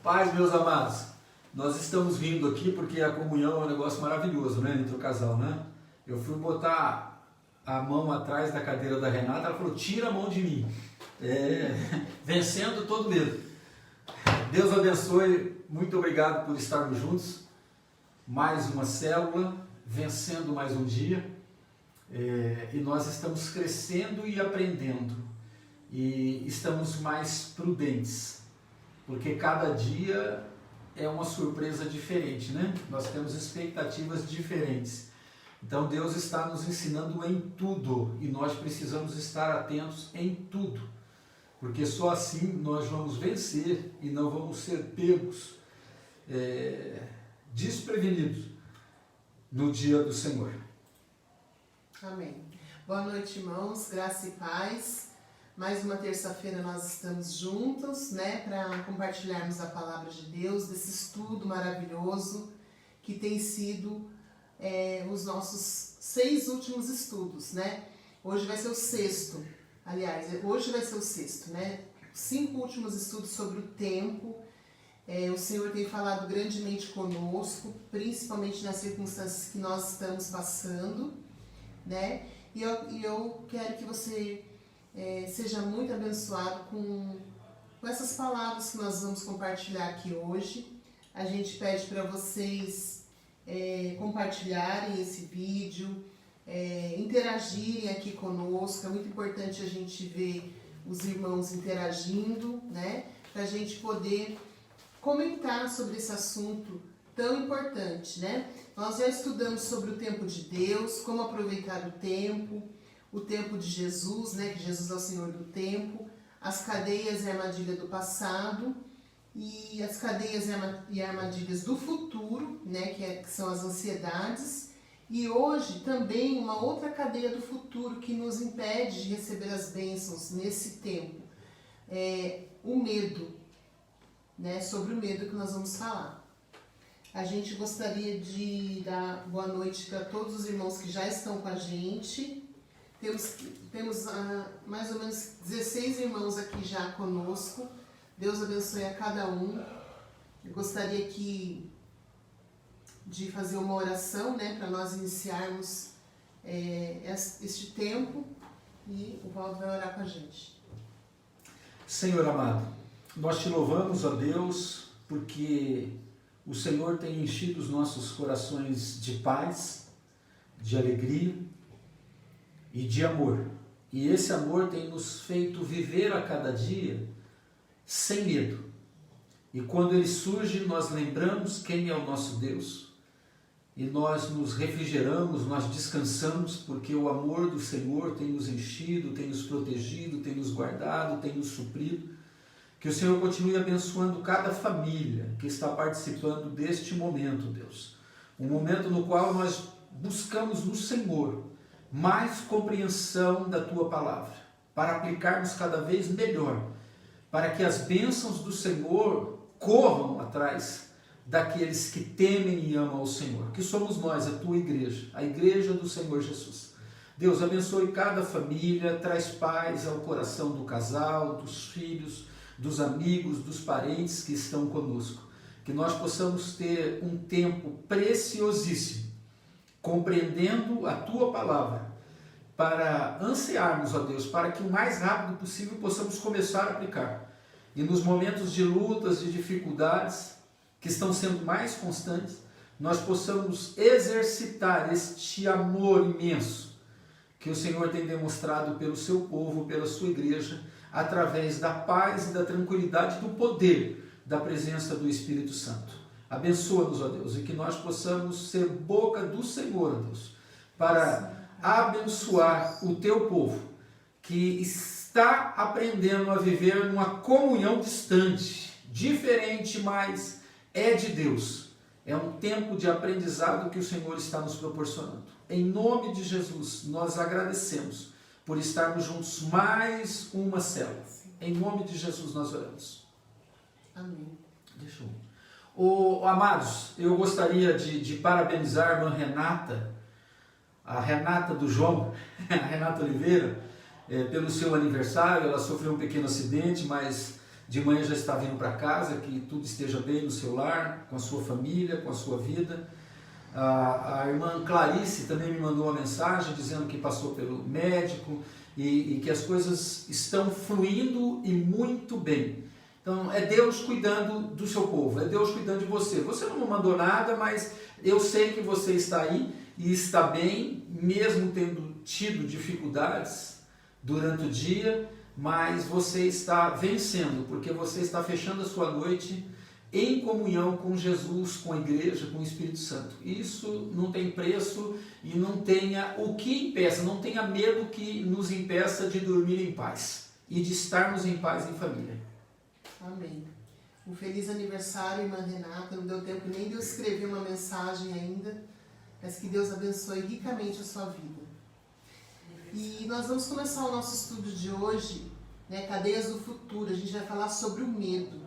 Paz, meus amados, nós estamos vindo aqui porque a comunhão é um negócio maravilhoso, né, entre o casal, né? Eu fui botar a mão atrás da cadeira da Renata, ela falou, tira a mão de mim, vencendo todo medo. Deus abençoe, muito obrigado por estarmos juntos, mais uma célula, vencendo mais um dia, e nós estamos crescendo e aprendendo, e estamos mais prudentes, porque cada dia é uma surpresa diferente, né? Nós temos expectativas diferentes. Então Deus está nos ensinando em tudo e nós precisamos estar atentos em tudo, porque só assim nós vamos vencer e não vamos ser pegos, desprevenidos no dia do Senhor. Amém. Boa noite, irmãos, graça e paz. Mais uma terça-feira nós estamos juntos, né, para compartilharmos a palavra de Deus, desse estudo maravilhoso que tem sido os nossos 6 últimos estudos, né? Hoje vai ser o 6º, aliás, hoje vai ser o 6º, né? 5 últimos estudos sobre o tempo. O Senhor tem falado grandemente conosco, principalmente nas circunstâncias que nós estamos passando, né? E eu quero que você seja muito abençoado com essas palavras que nós vamos compartilhar aqui hoje. A gente pede para vocês compartilharem esse vídeo, interagirem aqui conosco. É muito importante a gente ver os irmãos interagindo, né? Para a gente poder comentar sobre esse assunto tão importante, né? Nós já estudamos sobre o tempo de Deus, como aproveitar o tempo de Jesus, né? Que Jesus é o Senhor do tempo, as cadeias e a armadilha do passado, e as cadeias e armadilhas do futuro, né? Que são as ansiedades, e hoje também uma outra cadeia do futuro que nos impede de receber as bênçãos nesse tempo, o medo, né? Sobre o medo que nós vamos falar. A gente gostaria de dar boa noite para todos os irmãos que já estão com a gente. Temos mais ou menos 16 irmãos aqui já conosco. Deus abençoe a cada um. Eu gostaria de fazer uma oração, né, para nós iniciarmos este tempo, e o Valdo vai orar com a gente. Senhor amado, nós te louvamos, ó Deus, porque o Senhor tem enchido os nossos corações de paz, de alegria e de amor. E esse amor tem nos feito viver a cada dia sem medo. E quando ele surge, nós lembramos quem é o nosso Deus. E nós nos refrigeramos, nós descansamos, porque o amor do Senhor tem nos enchido, tem nos protegido, tem nos guardado, tem nos suprido. Que o Senhor continue abençoando cada família que está participando deste momento, Deus. Um momento no qual nós buscamos no Senhor mais compreensão da Tua Palavra, para aplicarmos cada vez melhor, para que as bênçãos do Senhor corram atrás daqueles que temem e amam ao Senhor, que somos nós, a Tua igreja, a igreja do Senhor Jesus. Deus abençoe cada família, traz paz ao coração do casal, dos filhos, dos amigos, dos parentes que estão conosco, que nós possamos ter um tempo preciosíssimo, compreendendo a Tua Palavra, para ansiarmos, ó Deus, para que o mais rápido possível possamos começar a aplicar. E nos momentos de lutas, de dificuldades, que estão sendo mais constantes, nós possamos exercitar este amor imenso que o Senhor tem demonstrado pelo seu povo, pela sua igreja, através da paz e da tranquilidade, do poder da presença do Espírito Santo. Abençoa-nos, ó Deus, e que nós possamos ser boca do Senhor, ó Deus, para abençoar o Teu povo, que está aprendendo a viver numa comunhão distante, diferente, mas é de Deus. É um tempo de aprendizado que o Senhor está nos proporcionando. Em nome de Jesus, nós agradecemos por estarmos juntos mais uma célula. Em nome de Jesus nós oramos. Amém. Deixa eu... Amados, eu gostaria de parabenizar a irmã Renata, a Renata do João, a Renata Oliveira, pelo seu aniversário. Ela sofreu um pequeno acidente, mas de manhã já está vindo para casa, que tudo esteja bem no seu lar, com a sua família, com a sua vida. A irmã Clarice também me mandou uma mensagem dizendo que passou pelo médico e que as coisas estão fluindo e muito bem. Então é Deus cuidando do seu povo, é Deus cuidando de você. Você não me mandou nada, mas eu sei que você está aí e está bem, mesmo tendo tido dificuldades durante o dia, mas você está vencendo, porque você está fechando a sua noite em comunhão com Jesus, com a igreja, com o Espírito Santo. Isso não tem preço e não tenha o que impeça, não tenha medo que nos impeça de dormir em paz e de estarmos em paz em família. Amém. Um feliz aniversário, irmã Renata. Não deu tempo nem de eu escrever uma mensagem ainda, mas que Deus abençoe ricamente a sua vida. E nós vamos começar o nosso estudo de hoje, né, Cadeias do Futuro. A gente vai falar sobre o medo.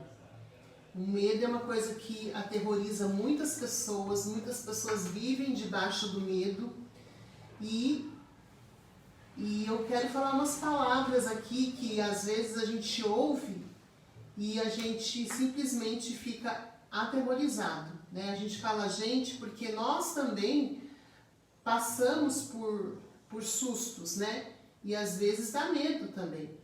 O medo é uma coisa que aterroriza muitas pessoas vivem debaixo do medo. E eu quero falar umas palavras aqui que às vezes a gente ouve e a gente simplesmente fica aterrorizado, né? A gente fala gente porque nós também passamos por sustos, né? E às vezes dá medo também.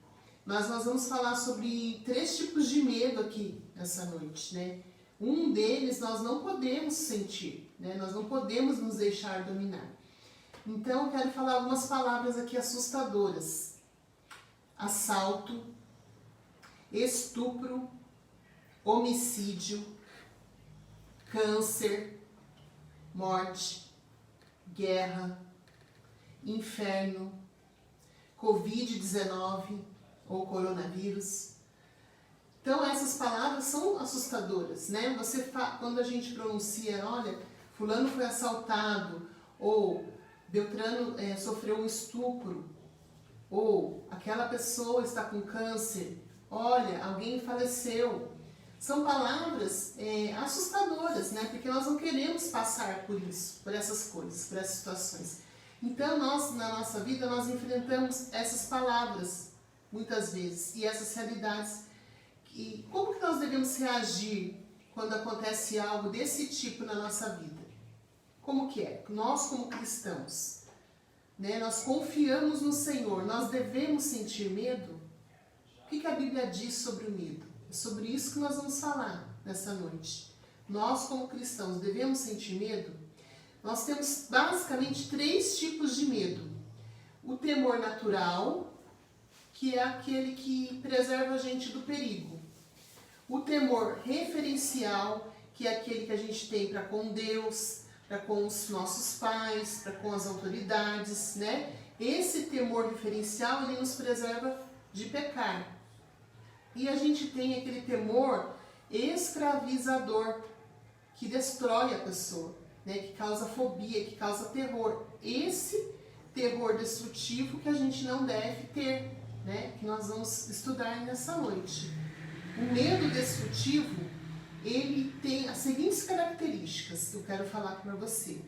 Mas nós vamos falar sobre 3 tipos de medo aqui essa noite, né? Um deles nós não podemos sentir, né? Nós não podemos nos deixar dominar. Então eu quero falar algumas palavras aqui assustadoras. Assalto, estupro, homicídio, câncer, morte, guerra, inferno, Covid-19 ou coronavírus. Então essas palavras são assustadoras, né? Quando a gente pronuncia, olha, fulano foi assaltado, ou Beltrano sofreu um estupro, ou aquela pessoa está com câncer, olha, alguém faleceu. São palavras assustadoras, né? Porque nós não queremos passar por isso, por essas coisas, por essas situações. Então nós, na nossa vida, nós enfrentamos essas palavras muitas vezes e essas realidades. E como que nós devemos reagir quando acontece algo desse tipo na nossa vida? Como que é? Nós como cristãos, né, nós confiamos no Senhor, nós devemos sentir medo? O que a Bíblia diz sobre o medo? É sobre isso que nós vamos falar nessa noite. Nós como cristãos devemos sentir medo? Nós temos basicamente 3 tipos de medo. O temor natural, que é aquele que preserva a gente do perigo. O temor referencial, que é aquele que a gente tem para com Deus, para com os nossos pais, para com as autoridades, né? Esse temor referencial, ele nos preserva de pecar. E a gente tem aquele temor escravizador, que destrói a pessoa, né? Que causa fobia, que causa terror. Esse terror destrutivo que a gente não deve ter, né? Que nós vamos estudar nessa noite. O medo destrutivo, ele tem as seguintes características que eu quero falar para você.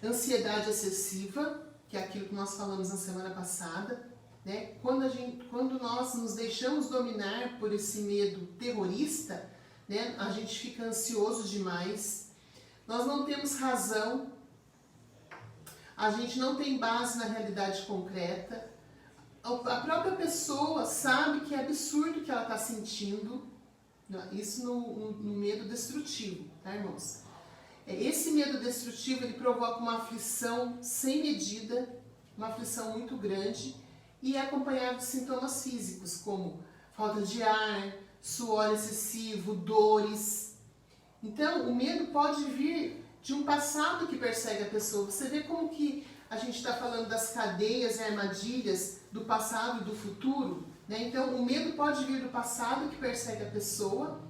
Ansiedade excessiva, que é aquilo que nós falamos na semana passada, né? Quando nós nos deixamos dominar por esse medo terrorista, né? A gente fica ansioso demais, nós não temos razão, a gente não tem base na realidade concreta, a própria pessoa sabe que é absurdo o que ela está sentindo, isso no medo destrutivo, tá, irmãos? Esse medo destrutivo, ele provoca uma aflição sem medida, uma aflição muito grande, e é acompanhado de sintomas físicos, como falta de ar, suor excessivo, dores. Então, o medo pode vir de um passado que persegue a pessoa. Você vê como que a gente está falando das cadeias e armadilhas do passado e do futuro, né? Então, o medo pode vir do passado que persegue a pessoa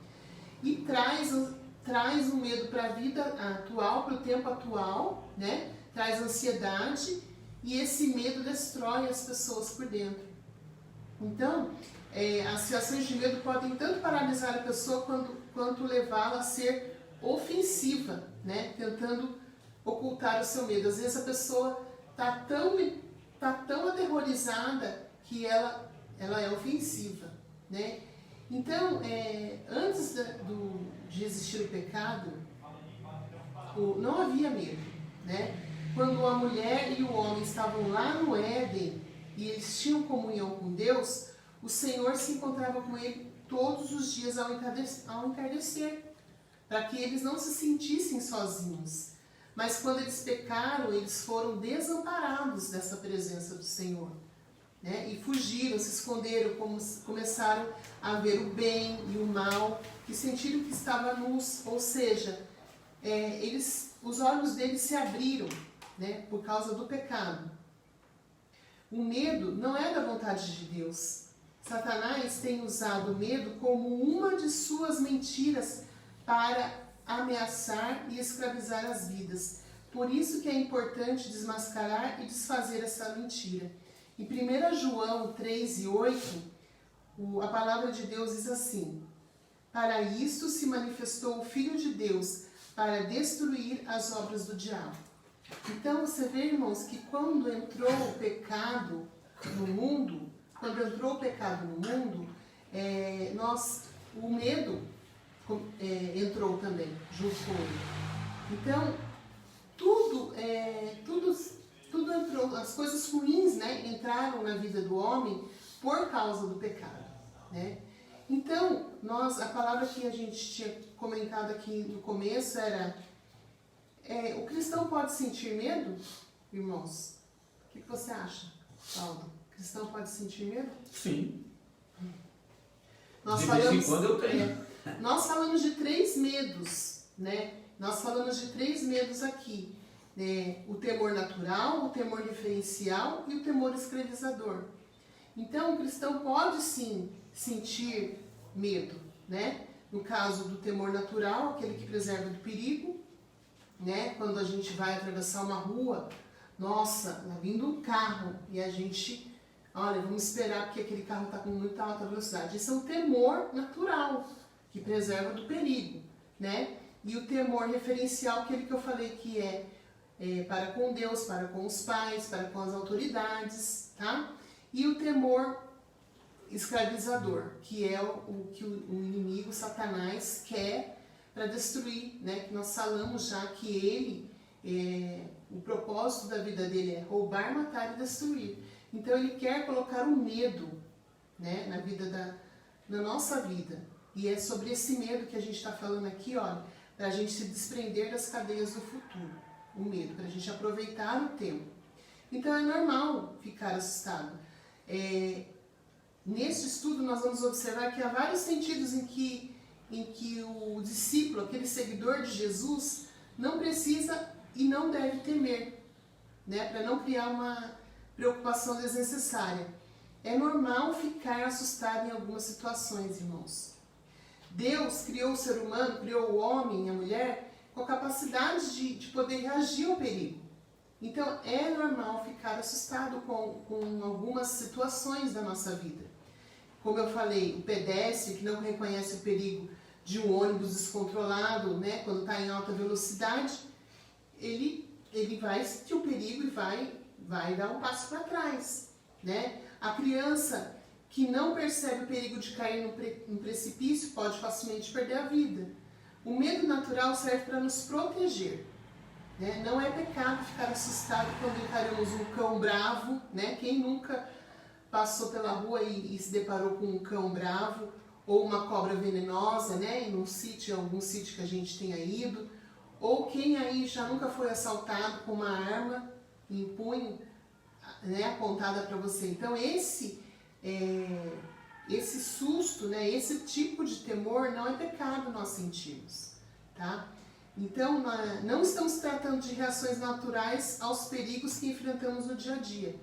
e traz o medo para a vida atual, para o tempo atual, né? Traz ansiedade e esse medo destrói as pessoas por dentro. Então, as situações de medo podem tanto paralisar a pessoa quanto levá-la a ser ofensiva, né? Tentando ocultar o seu medo. Às vezes a pessoa está tão aterrorizada que ela é ofensiva, né? Então, antes de existir o pecado, não havia medo, né? Quando a mulher e o homem estavam lá no Éden e eles tinham comunhão com Deus, o Senhor se encontrava com ele todos os dias ao entardecer, para que eles não se sentissem sozinhos. Mas quando eles pecaram, eles foram desamparados dessa presença do Senhor, né? E fugiram, se esconderam, começaram a ver o bem e o mal, e sentiram que estava nus, ou seja, os olhos deles se abriram, né, por causa do pecado. O medo não é da vontade de Deus. Satanás tem usado o medo como uma de suas mentiras para ameaçar e escravizar as vidas. Por isso que é importante desmascarar e desfazer essa mentira. Em 1 João 3:8, a palavra de Deus diz assim: para isto se manifestou o Filho de Deus, para destruir as obras do diabo. Então você vê, irmãos, que quando entrou o pecado no mundo, o medo entrou também junto com ele. Então, tudo entrou, as coisas ruins, né, entraram na vida do homem por causa do pecado, né? Então, a palavra que a gente tinha comentado aqui no começo era: o cristão pode sentir medo, irmãos? O que você acha, Paulo? O cristão pode sentir medo? Sim. Nós de falamos, vez em quando eu tenho. Nós falamos de 3 medos, né? Nós falamos de 3 medos aqui, né? O temor natural, o temor referencial e o temor escravizador. Então, o cristão pode sim sentir medo, né? No caso do temor natural, aquele que preserva do perigo, né? Quando a gente vai atravessar uma rua, nossa, tá vindo um carro e a gente, olha, vamos esperar porque aquele carro está com muita alta velocidade. Esse é o temor natural, que preserva do perigo, né? E o temor referencial, aquele que eu falei que é para com Deus, para com os pais, para com as autoridades, tá? E o temor escravizador, que é o que o inimigo, Satanás, quer para destruir, né? Que nós falamos já que ele, o propósito da vida dele é roubar, matar e destruir. Então ele quer colocar o medo, né, na nossa vida. E é sobre esse medo que a gente está falando aqui, olha, para a gente se desprender das cadeias do futuro. O medo, para a gente aproveitar o tempo. Então é normal ficar assustado. Neste estudo nós vamos observar que há vários sentidos em que o discípulo, aquele seguidor de Jesus, não precisa e não deve temer, né, para não criar uma preocupação desnecessária. É normal ficar assustado em algumas situações, irmãos. Deus criou o ser humano, criou o homem e a mulher com a capacidade de poder reagir ao perigo. Então é normal ficar assustado com algumas situações da nossa vida. Como eu falei, o pedestre que não reconhece o perigo de um ônibus descontrolado, né, quando está em alta velocidade, ele vai sentir o perigo e vai dar um passo para trás, né? A criança que não percebe o perigo de cair no precipício pode facilmente perder a vida. O medo natural serve para nos proteger, né? Não é pecado ficar assustado quando encaramos um cão bravo, né? Quem nunca passou pela rua e se deparou com um cão bravo ou uma cobra venenosa, né? Em algum sítio que a gente tenha ido, ou quem aí já nunca foi assaltado com uma arma em punho, né, apontada para você. Então esse susto, né, esse tipo de temor não é pecado nós sentirmos, tá? Então não estamos tratando de reações naturais aos perigos que enfrentamos no dia a dia.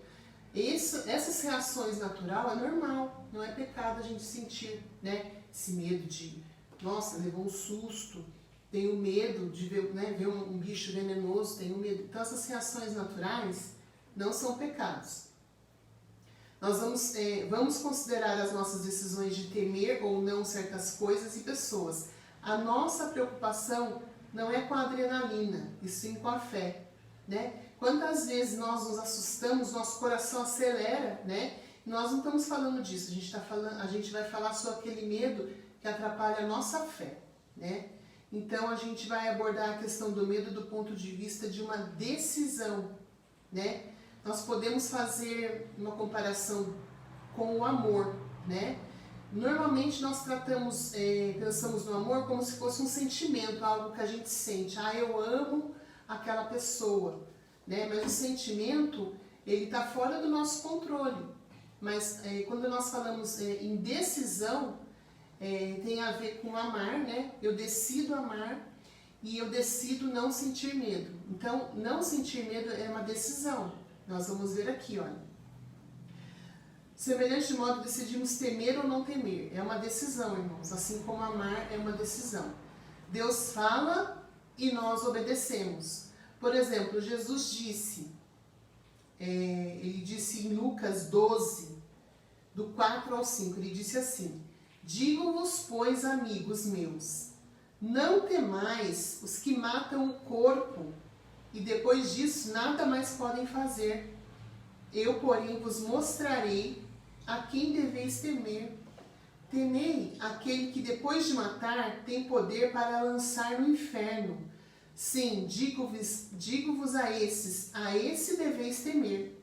Essas reações naturais é normal, não é pecado a gente sentir, né, esse medo de, nossa, levou um susto, tenho medo de ver, né, ver um bicho venenoso, tenho medo. Então essas reações naturais não são pecados. Nós vamos considerar as nossas decisões de temer ou não certas coisas e pessoas. A nossa preocupação não é com a adrenalina, e sim com a fé, né? Quantas vezes nós nos assustamos, nosso coração acelera, né? Nós não estamos falando disso, a gente vai falar sobre aquele medo que atrapalha a nossa fé, né? Então a gente vai abordar a questão do medo do ponto de vista de uma decisão, né? Nós podemos fazer uma comparação com o amor, né? Normalmente nós pensamos no amor como se fosse um sentimento, algo que a gente sente. Ah, eu amo aquela pessoa, né? Mas o sentimento, ele está fora do nosso controle. Mas quando nós falamos em decisão, tem a ver com amar, né? Eu decido amar e eu decido não sentir medo. Então, não sentir medo é uma decisão. Nós vamos ver aqui, olha. Semelhante modo, decidimos temer ou não temer. É uma decisão, irmãos. Assim como amar é uma decisão. Deus fala e nós obedecemos. Por exemplo, Jesus disse, ele disse em Lucas 12, do 4 ao 5, ele disse assim: digo-vos, pois, amigos meus, não temais os que matam o corpo, e depois disso nada mais podem fazer. Eu, porém, vos mostrarei a quem deveis temer. Temei aquele que depois de matar tem poder para lançar no inferno. Sim, digo-vos a esse deveis temer.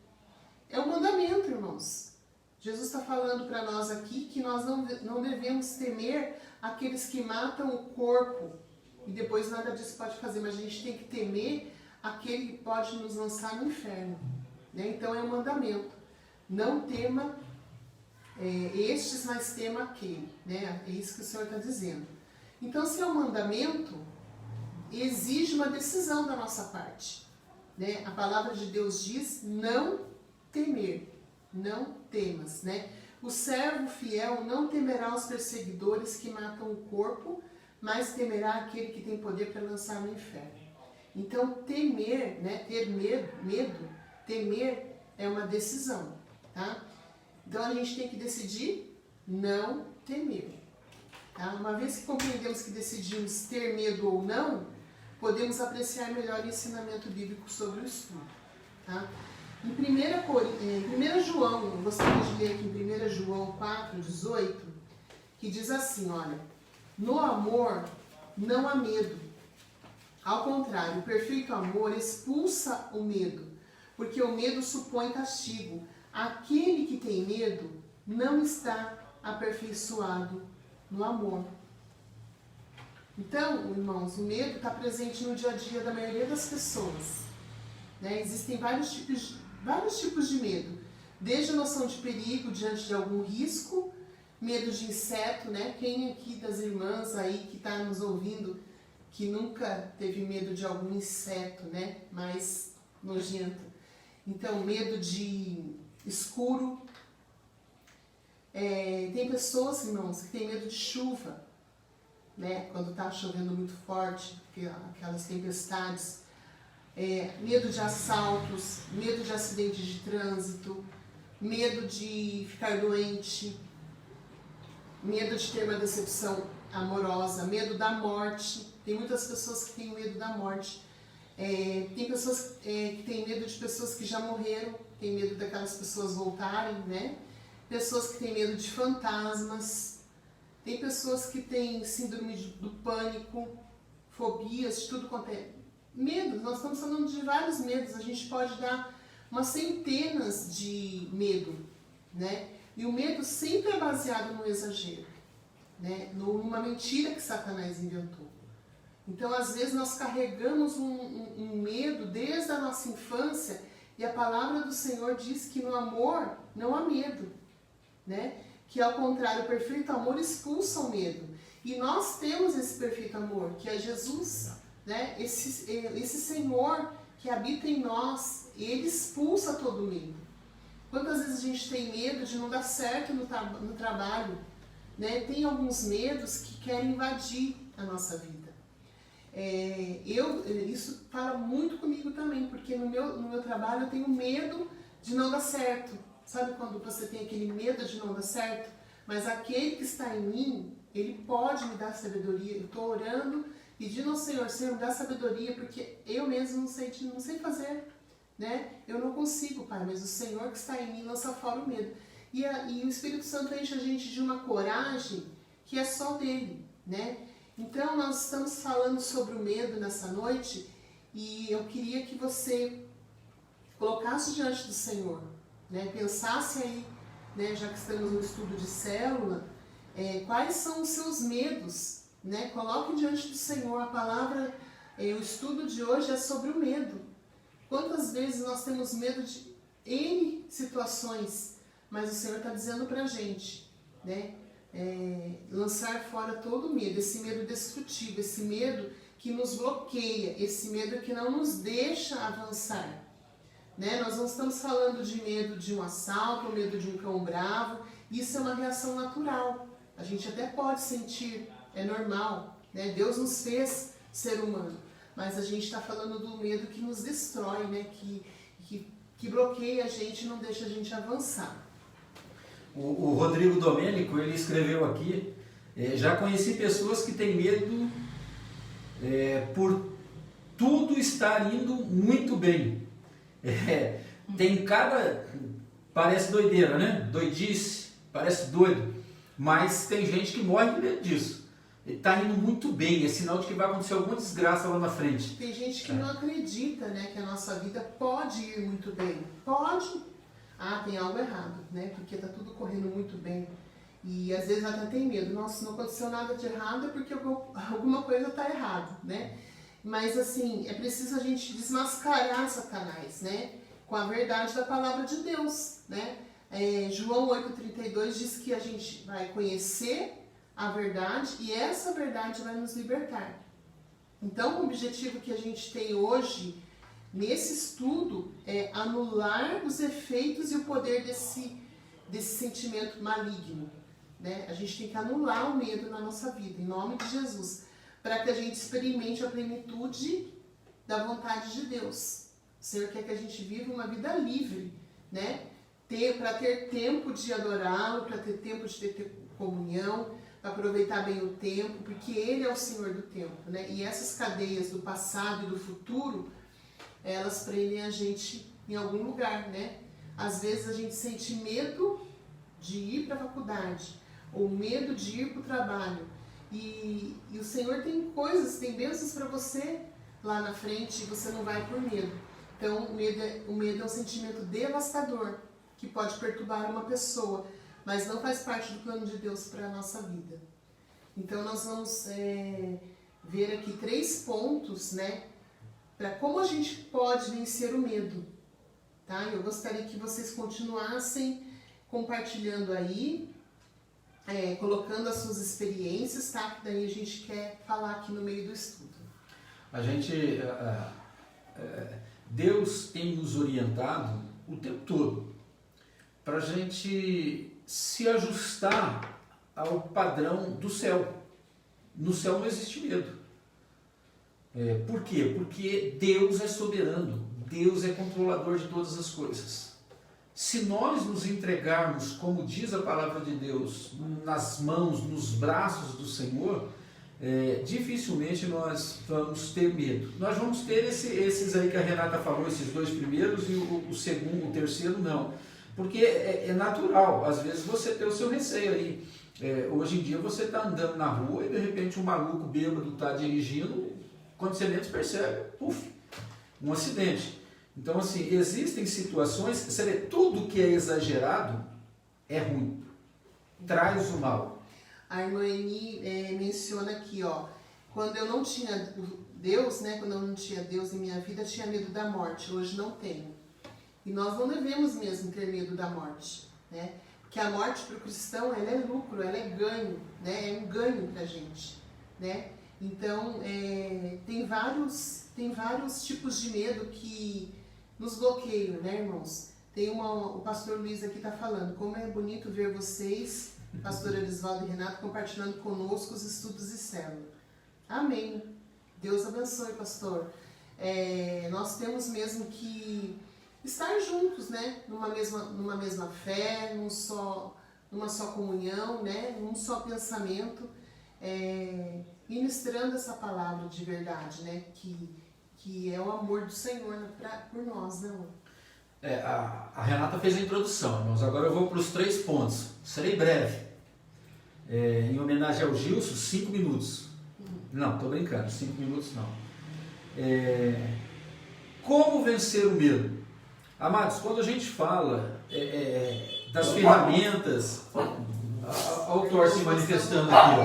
É um mandamento, irmãos. Jesus está falando para nós aqui que nós não devemos temer aqueles que matam o corpo e depois nada disso pode fazer, mas a gente tem que temer aquele que pode nos lançar no inferno, né? Então é um mandamento. Não tema estes, mas tema aquele, né? É isso que o Senhor está dizendo. Então, se é um mandamento, exige uma decisão da nossa parte, né? A palavra de Deus diz não temer, não temas, né? O servo fiel não temerá os perseguidores que matam o corpo, mas temerá aquele que tem poder para lançar no inferno. Então, temer, né? Ter medo, temer é uma decisão, tá? Então, a gente tem que decidir não temer, tá? Uma vez que compreendemos que decidimos ter medo ou não, podemos apreciar melhor o ensinamento bíblico sobre o estudo, tá? Em 1 João, eu gostaria de ler aqui em 1 João 4,18, que diz assim, olha: no amor não há medo. Ao contrário, o perfeito amor expulsa o medo, porque o medo supõe castigo. Aquele que tem medo não está aperfeiçoado no amor. Então, irmãos, o medo está presente no dia a dia da maioria das pessoas, né? Existem vários tipos de medo, desde a noção de perigo diante de algum risco, medo de inseto, né? Quem aqui das irmãs aí que está nos ouvindo que nunca teve medo de algum inseto, né? Mais nojento. Então, medo de escuro. Tem pessoas, irmãos, que têm medo de chuva, né? Quando está chovendo muito forte, aquelas tempestades. Medo de assaltos, medo de acidente de trânsito, medo de ficar doente, medo de ter uma decepção amorosa, medo da morte. Tem muitas pessoas que têm medo da morte. Tem pessoas que têm medo de pessoas que já morreram, tem medo daquelas pessoas voltarem, né? Pessoas que têm medo de fantasmas. Tem pessoas que têm síndrome do pânico, fobias, de tudo quanto é medo. Nós estamos falando de vários medos. A gente pode dar umas centenas de medo, né? E o medo sempre é baseado no exagero, né? Numa mentira que Satanás inventou. Então, às vezes, nós carregamos um medo desde a nossa infância e a palavra do Senhor diz que no amor não há medo, né? Que, ao contrário, o perfeito amor expulsa o medo. E nós temos esse perfeito amor, que é Jesus, né? Esse Senhor que habita em nós, ele expulsa todo o medo. Quantas vezes a gente tem medo de não dar certo no trabalho, né? Tem alguns medos que querem invadir a nossa vida. Isso fala muito comigo também, porque no meu trabalho eu tenho medo de não dar certo. Sabe quando você tem aquele medo de não dar certo? Mas aquele que está em mim, ele pode me dar sabedoria. Eu estou orando, pedindo ao Senhor, Senhor, me dá sabedoria, porque eu mesmo não sei fazer, né? Eu não consigo, Pai, mas o Senhor que está em mim lança fora o medo. E o Espírito Santo enche a gente de uma coragem que é só dele, né? Então, nós estamos falando sobre o medo nessa noite e eu queria que você colocasse diante do Senhor, né? Pensasse aí, né? Já que estamos no estudo de célula, quais são os seus medos, né? Coloque diante do Senhor. A palavra, o estudo de hoje é sobre o medo. Quantas vezes nós temos medo de N situações, mas o Senhor está dizendo para a gente, né? Lançar fora todo o medo, esse medo destrutivo, esse medo que nos bloqueia, esse medo que não nos deixa avançar, né? Nós não estamos falando de medo de um assalto, ou medo de um cão bravo, isso é uma reação natural, a gente até pode sentir, é normal, né? Deus nos fez ser humano, mas a gente está falando do medo que nos destrói, né? Que bloqueia a gente e não deixa a gente avançar. O Rodrigo Domênico, ele escreveu aqui, já conheci pessoas que têm medo por tudo estar indo muito bem. Tem cada... Parece doideira, né? Doidice, parece doido. Mas tem gente que morre de medo disso. Está indo muito bem, é sinal de que vai acontecer alguma desgraça lá na frente. Tem gente que não acredita, né, que a nossa vida pode ir muito bem. Pode. Tem algo errado, né? Porque está tudo correndo muito bem. E às vezes até tem medo. Nossa, se não aconteceu nada de errado é porque alguma coisa está errada, né? Mas assim, é preciso a gente desmascarar Satanás, né? Com a verdade da palavra de Deus, né? João 8,32 diz que a gente vai conhecer a verdade e essa verdade vai nos libertar. Então, o objetivo que a gente tem hoje nesse estudo é anular os efeitos e o poder desse sentimento maligno, né? A gente tem que anular o medo na nossa vida, em nome de Jesus, para que a gente experimente a plenitude da vontade de Deus. O Senhor quer que a gente viva uma vida livre, né? Para ter tempo de adorá-lo, para ter tempo de ter comunhão, para aproveitar bem o tempo, porque Ele é o Senhor do tempo, né? E essas cadeias do passado e do futuro, elas prendem a gente em algum lugar, né? Às vezes a gente sente medo de ir para a faculdade, ou medo de ir para o trabalho. E o Senhor tem coisas, tem bênçãos para você lá na frente e você não vai por medo. Então, o medo é um sentimento devastador que pode perturbar uma pessoa, mas não faz parte do plano de Deus para a nossa vida. Então, nós vamos ver aqui 3 pontos, né? Para como a gente pode vencer o medo, tá? Eu gostaria que vocês continuassem compartilhando aí, colocando as suas experiências, tá? Que daí a gente quer falar aqui no meio do estudo. Deus tem nos orientado o tempo todo para a gente se ajustar ao padrão do céu. No céu não existe medo. Por quê? Porque Deus é soberano, Deus é controlador de todas as coisas. Se nós nos entregarmos, como diz a palavra de Deus, nas mãos, nos braços do Senhor, dificilmente nós vamos ter medo. Nós vamos ter esses aí que a Renata falou, esses 2 primeiros, e o segundo, o terceiro não. Porque é natural, às vezes você tem o seu receio aí. Hoje em dia você está andando na rua e de repente um maluco bêbado está dirigindo, quando você menos percebe, um acidente. Então, assim, existem situações, você vê, tudo que é exagerado é ruim, traz o mal. A irmã Eni menciona aqui, ó, quando eu não tinha Deus, né, quando eu não tinha Deus em minha vida, eu tinha medo da morte, hoje não tenho. E nós não devemos mesmo ter medo da morte, né? Porque a morte para o cristão, ela é lucro, ela é ganho, né? É um ganho para a gente, né? Então, tem vários tipos de medo que nos bloqueiam, né, irmãos? O pastor Luiz aqui está falando, como é bonito ver vocês, pastor Elisvaldo e Renato, compartilhando conosco os estudos de célula. Amém. Deus abençoe, pastor. Nós temos mesmo que estar juntos, né? Numa mesma fé, numa só comunhão, né? Num só pensamento, ministrando essa palavra de verdade, né? Que é o amor do Senhor por nós, né? A Renata fez a introdução, irmãos. Agora eu vou para os 3 pontos. Serei breve. Em homenagem ao Gilson, 5 minutos. Não, estou brincando, 5 minutos não. Como vencer o medo? Amados, quando a gente fala das ferramentas, olha o Thor se manifestando aqui.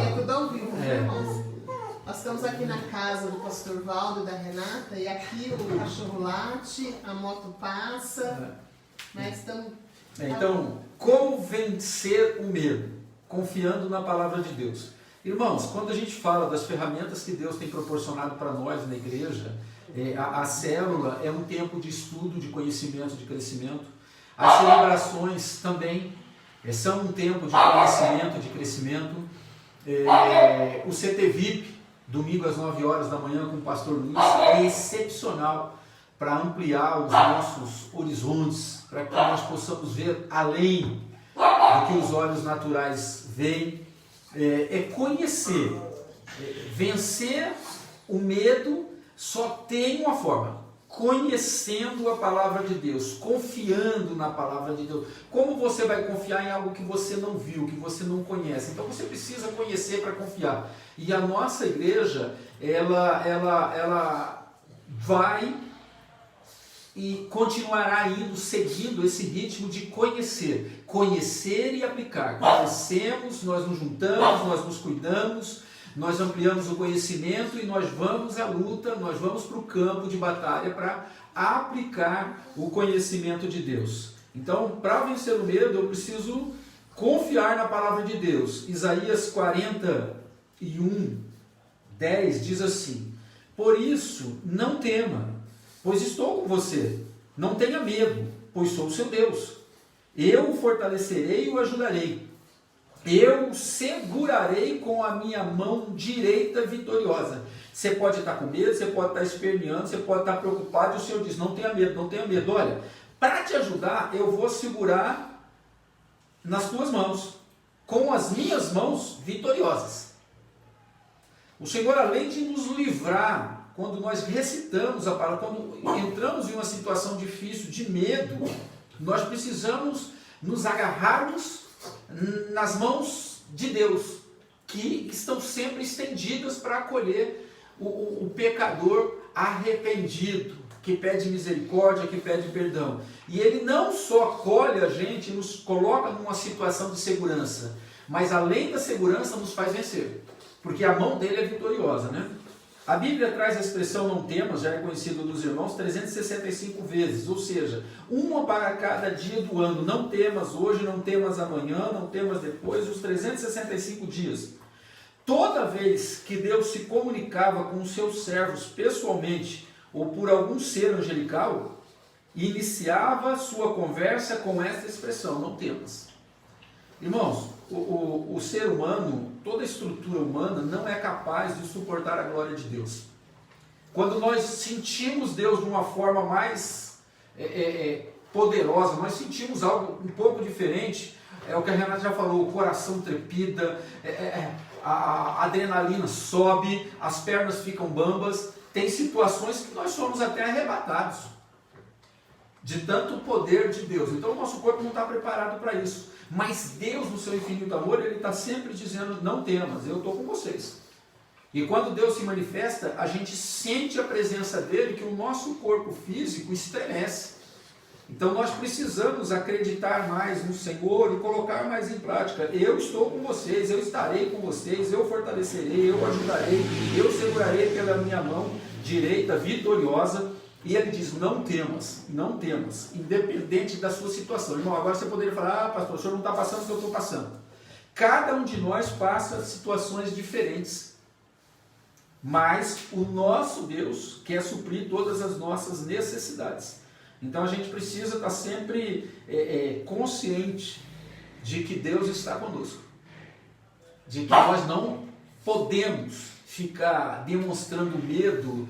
Nós estamos aqui na casa do pastor Valdo e da Renata, e aqui o cachorro late, a moto passa, mas estamos... Então, como vencer o medo? Confiando na palavra de Deus. Irmãos, quando a gente fala das ferramentas que Deus tem proporcionado para nós na igreja, a célula é um tempo de estudo, de conhecimento, de crescimento. As celebrações também são um tempo de conhecimento, de crescimento. O CT VIP, domingo às 9 horas da manhã com o pastor Luiz, é excepcional para ampliar os nossos horizontes, para que nós possamos ver além do que os olhos naturais veem. Conhecer, vencer o medo só tem uma forma: conhecendo a palavra de Deus, confiando na palavra de Deus. Como você vai confiar em algo que você não viu, que você não conhece? Então você precisa conhecer para confiar. E a nossa igreja, ela vai e continuará indo, seguindo esse ritmo de conhecer e aplicar. Conhecemos, nós nos juntamos, nós nos cuidamos, nós ampliamos o conhecimento e nós vamos à luta, nós vamos para o campo de batalha para aplicar o conhecimento de Deus. Então, para vencer o medo, eu preciso confiar na palavra de Deus. Isaías 41:10 diz assim: por isso, não tema, pois estou com você. Não tenha medo, pois sou o seu Deus. Eu o fortalecerei e o ajudarei. Eu o segurarei com a minha mão direita vitoriosa. Você pode estar com medo, você pode estar esperneando, você pode estar preocupado, e o Senhor diz: não tenha medo, não tenha medo. Olha, para te ajudar, eu vou segurar nas tuas mãos, com as minhas mãos vitoriosas. O Senhor, além de nos livrar, quando nós recitamos a palavra, quando entramos em uma situação difícil de medo, nós precisamos nos agarrarmos nas mãos de Deus, que estão sempre estendidas para acolher o pecador arrependido, que pede misericórdia, que pede perdão. E Ele não só acolhe a gente, nos coloca numa situação de segurança, mas além da segurança nos faz vencer, porque a mão dele é vitoriosa, né? A Bíblia traz a expressão não temas, já é conhecida dos irmãos, 365 vezes, ou seja, uma para cada dia do ano. Não temas hoje, não temas amanhã, não temas depois, os 365 dias. Toda vez que Deus se comunicava com os seus servos pessoalmente ou por algum ser angelical, iniciava sua conversa com esta expressão: não temas. Irmãos, o ser humano, toda a estrutura humana não é capaz de suportar a glória de Deus. Quando nós sentimos Deus de uma forma mais poderosa, nós sentimos algo um pouco diferente, é o que a Renata já falou: o coração trepida, a adrenalina sobe, as pernas ficam bambas. Tem situações que nós somos até arrebatados de tanto poder de Deus. Então o nosso corpo não está preparado para isso. Mas Deus, no seu infinito amor, Ele está sempre dizendo: não temas, eu estou com vocês. E quando Deus se manifesta, a gente sente a presença dEle, que o nosso corpo físico estremece. Então nós precisamos acreditar mais no Senhor e colocar mais em prática: eu estou com vocês, eu estarei com vocês, eu fortalecerei, eu ajudarei, eu segurarei pela minha mão direita vitoriosa. E Ele diz: não temas, não temas, independente da sua situação. Irmão, agora você poderia falar: ah, pastor, o senhor não está passando o que eu estou passando. Cada um de nós passa situações diferentes, mas o nosso Deus quer suprir todas as nossas necessidades. Então a gente precisa estar sempre consciente de que Deus está conosco, de que nós não podemos ficar demonstrando medo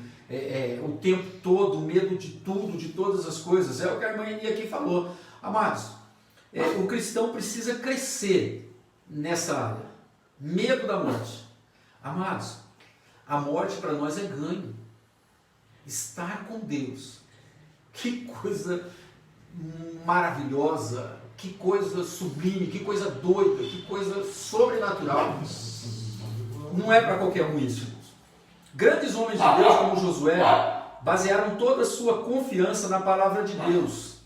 o tempo todo, medo de tudo, de todas as coisas. É o que a irmã Eni aqui falou. Amados, o cristão precisa crescer nessa área. Medo da morte. Amados, a morte para nós é ganho. Estar com Deus. Que coisa maravilhosa, que coisa sublime, que coisa doida, que coisa sobrenatural. Não é para qualquer um isso. Grandes homens de Deus como Josué basearam toda a sua confiança na palavra de Deus,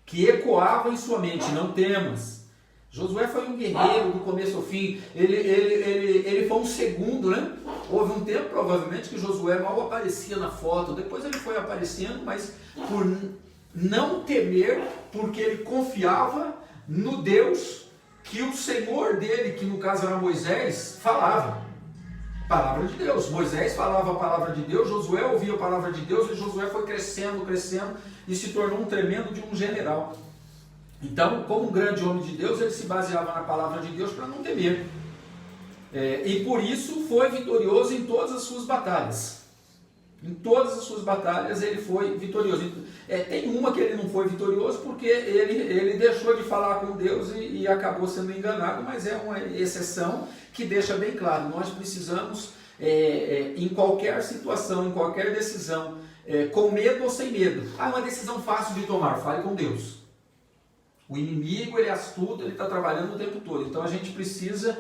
que ecoava em sua mente: não temas. Josué foi um guerreiro do começo ao fim. Ele foi um segundo, né? Houve um tempo, provavelmente, que Josué mal aparecia na foto. Depois ele foi aparecendo, mas por não temer, porque ele confiava no Deus que o Senhor dele, que no caso era Moisés, falava. Palavra de Deus. Moisés falava a palavra de Deus, Josué ouvia a palavra de Deus, e Josué foi crescendo e se tornou um tremendo de um general. Então, como um grande homem de Deus, ele se baseava na palavra de Deus para não temer. E por isso foi vitorioso em todas as suas batalhas. Em todas as suas batalhas ele foi vitorioso. Tem uma que ele não foi vitorioso porque ele deixou de falar com Deus e acabou sendo enganado, mas é uma exceção que deixa bem claro: nós precisamos, em qualquer situação, em qualquer decisão, com medo ou sem medo. Uma decisão fácil de tomar, fale com Deus. O inimigo, ele é astuto, ele está trabalhando o tempo todo. Então a gente precisa,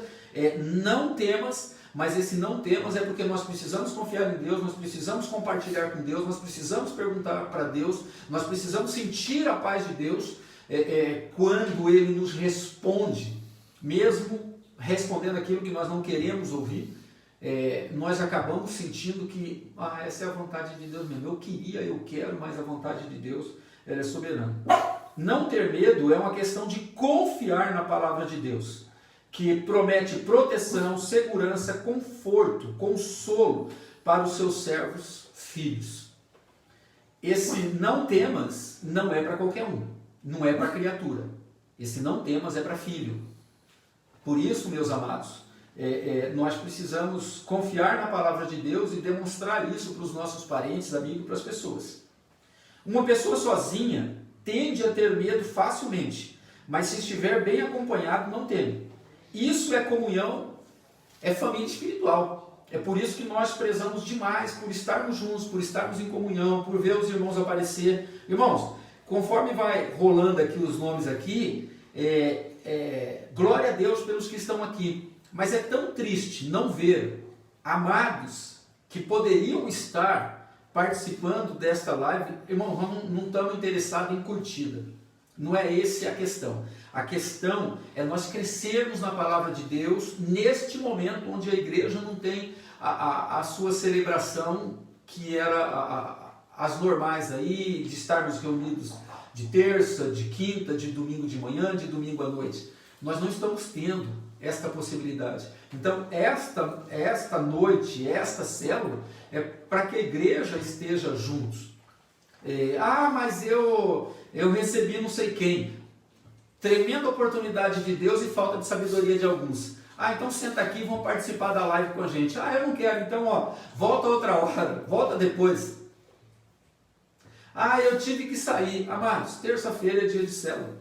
não temas, mas esse não temas é porque nós precisamos confiar em Deus, nós precisamos compartilhar com Deus, nós precisamos perguntar para Deus, nós precisamos sentir a paz de Deus quando Ele nos responde, mesmo respondendo aquilo que nós não queremos ouvir. Nós acabamos sentindo que essa é a vontade de Deus mesmo. Eu quero, mas a vontade de Deus, ela é soberana. Não ter medo é uma questão de confiar na palavra de Deus, que promete proteção, segurança, conforto, consolo para os seus servos filhos. Esse não temas não é para qualquer um, não é para criatura. Esse não temas é para filho. Por isso, meus amados, nós precisamos confiar na palavra de Deus e demonstrar isso para os nossos parentes, amigos, para as pessoas. Uma pessoa sozinha tende a ter medo facilmente, mas se estiver bem acompanhado, não teme. Isso é comunhão, é família espiritual. É por isso que nós prezamos demais por estarmos juntos, por estarmos em comunhão, por ver os irmãos aparecer. Irmãos, conforme vai rolando aqui os nomes aqui, glória a Deus pelos que estão aqui. Mas é tão triste não ver amados que poderiam estar participando desta live. Irmão, nós não estamos interessados em curtida. Não é essa a questão. A questão é nós crescermos na palavra de Deus neste momento onde a igreja não tem a sua celebração, que era as normais aí, de estarmos reunidos de terça, de quinta, de domingo de manhã, de domingo à noite. Nós não estamos tendo esta possibilidade. Então, esta noite, esta célula, é para que a igreja esteja juntos. Mas eu recebi não sei quem. Tremenda oportunidade de Deus e falta de sabedoria de alguns. Então senta aqui e vão participar da live com a gente. Eu não quero, então volta outra hora, volta depois. Eu tive que sair. Amados, terça-feira é dia de célula.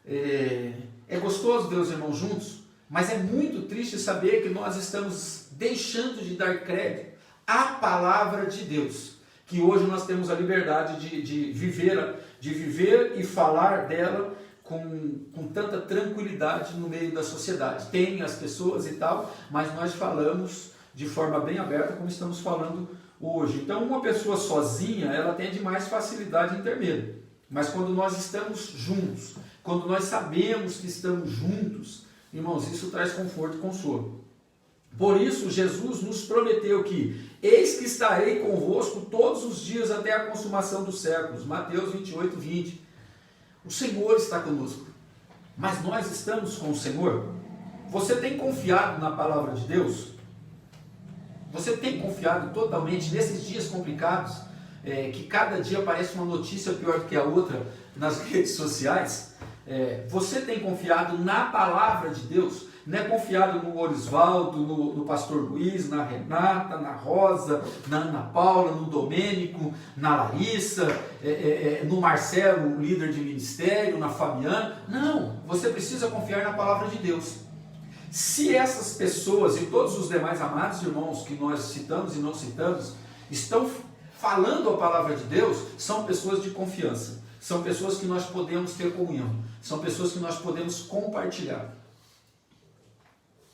É gostoso ver os irmãos juntos, mas é muito triste saber que nós estamos deixando de dar crédito à palavra de Deus, que hoje nós temos a liberdade de viver e falar dela com tanta tranquilidade no meio da sociedade. Tem as pessoas e tal, mas nós falamos de forma bem aberta como estamos falando hoje. Então, uma pessoa sozinha, ela tem de mais facilidade em ter medo. Mas quando nós estamos juntos, quando nós sabemos que estamos juntos, irmãos, isso traz conforto e consolo. Por isso, Jesus nos prometeu que eis que estarei convosco todos os dias até a consumação dos séculos. Mateus 28, 20. O Senhor está conosco. Mas nós estamos com o Senhor? Você tem confiado na palavra de Deus? Você tem confiado totalmente nesses dias complicados, que cada dia aparece uma notícia pior do que a outra nas redes sociais? Você tem confiado na palavra de Deus? Não é confiado no Orisvaldo, no pastor Luiz, na Renata, na Rosa, na Ana Paula, no Domênico, na Larissa, no Marcelo, líder de ministério, na Fabiana. Não, você precisa confiar na palavra de Deus. Se essas pessoas e todos os demais amados irmãos que nós citamos e não citamos estão falando a palavra de Deus, são pessoas de confiança. são pessoas que nós podemos ter comunhão, são pessoas que nós podemos compartilhar.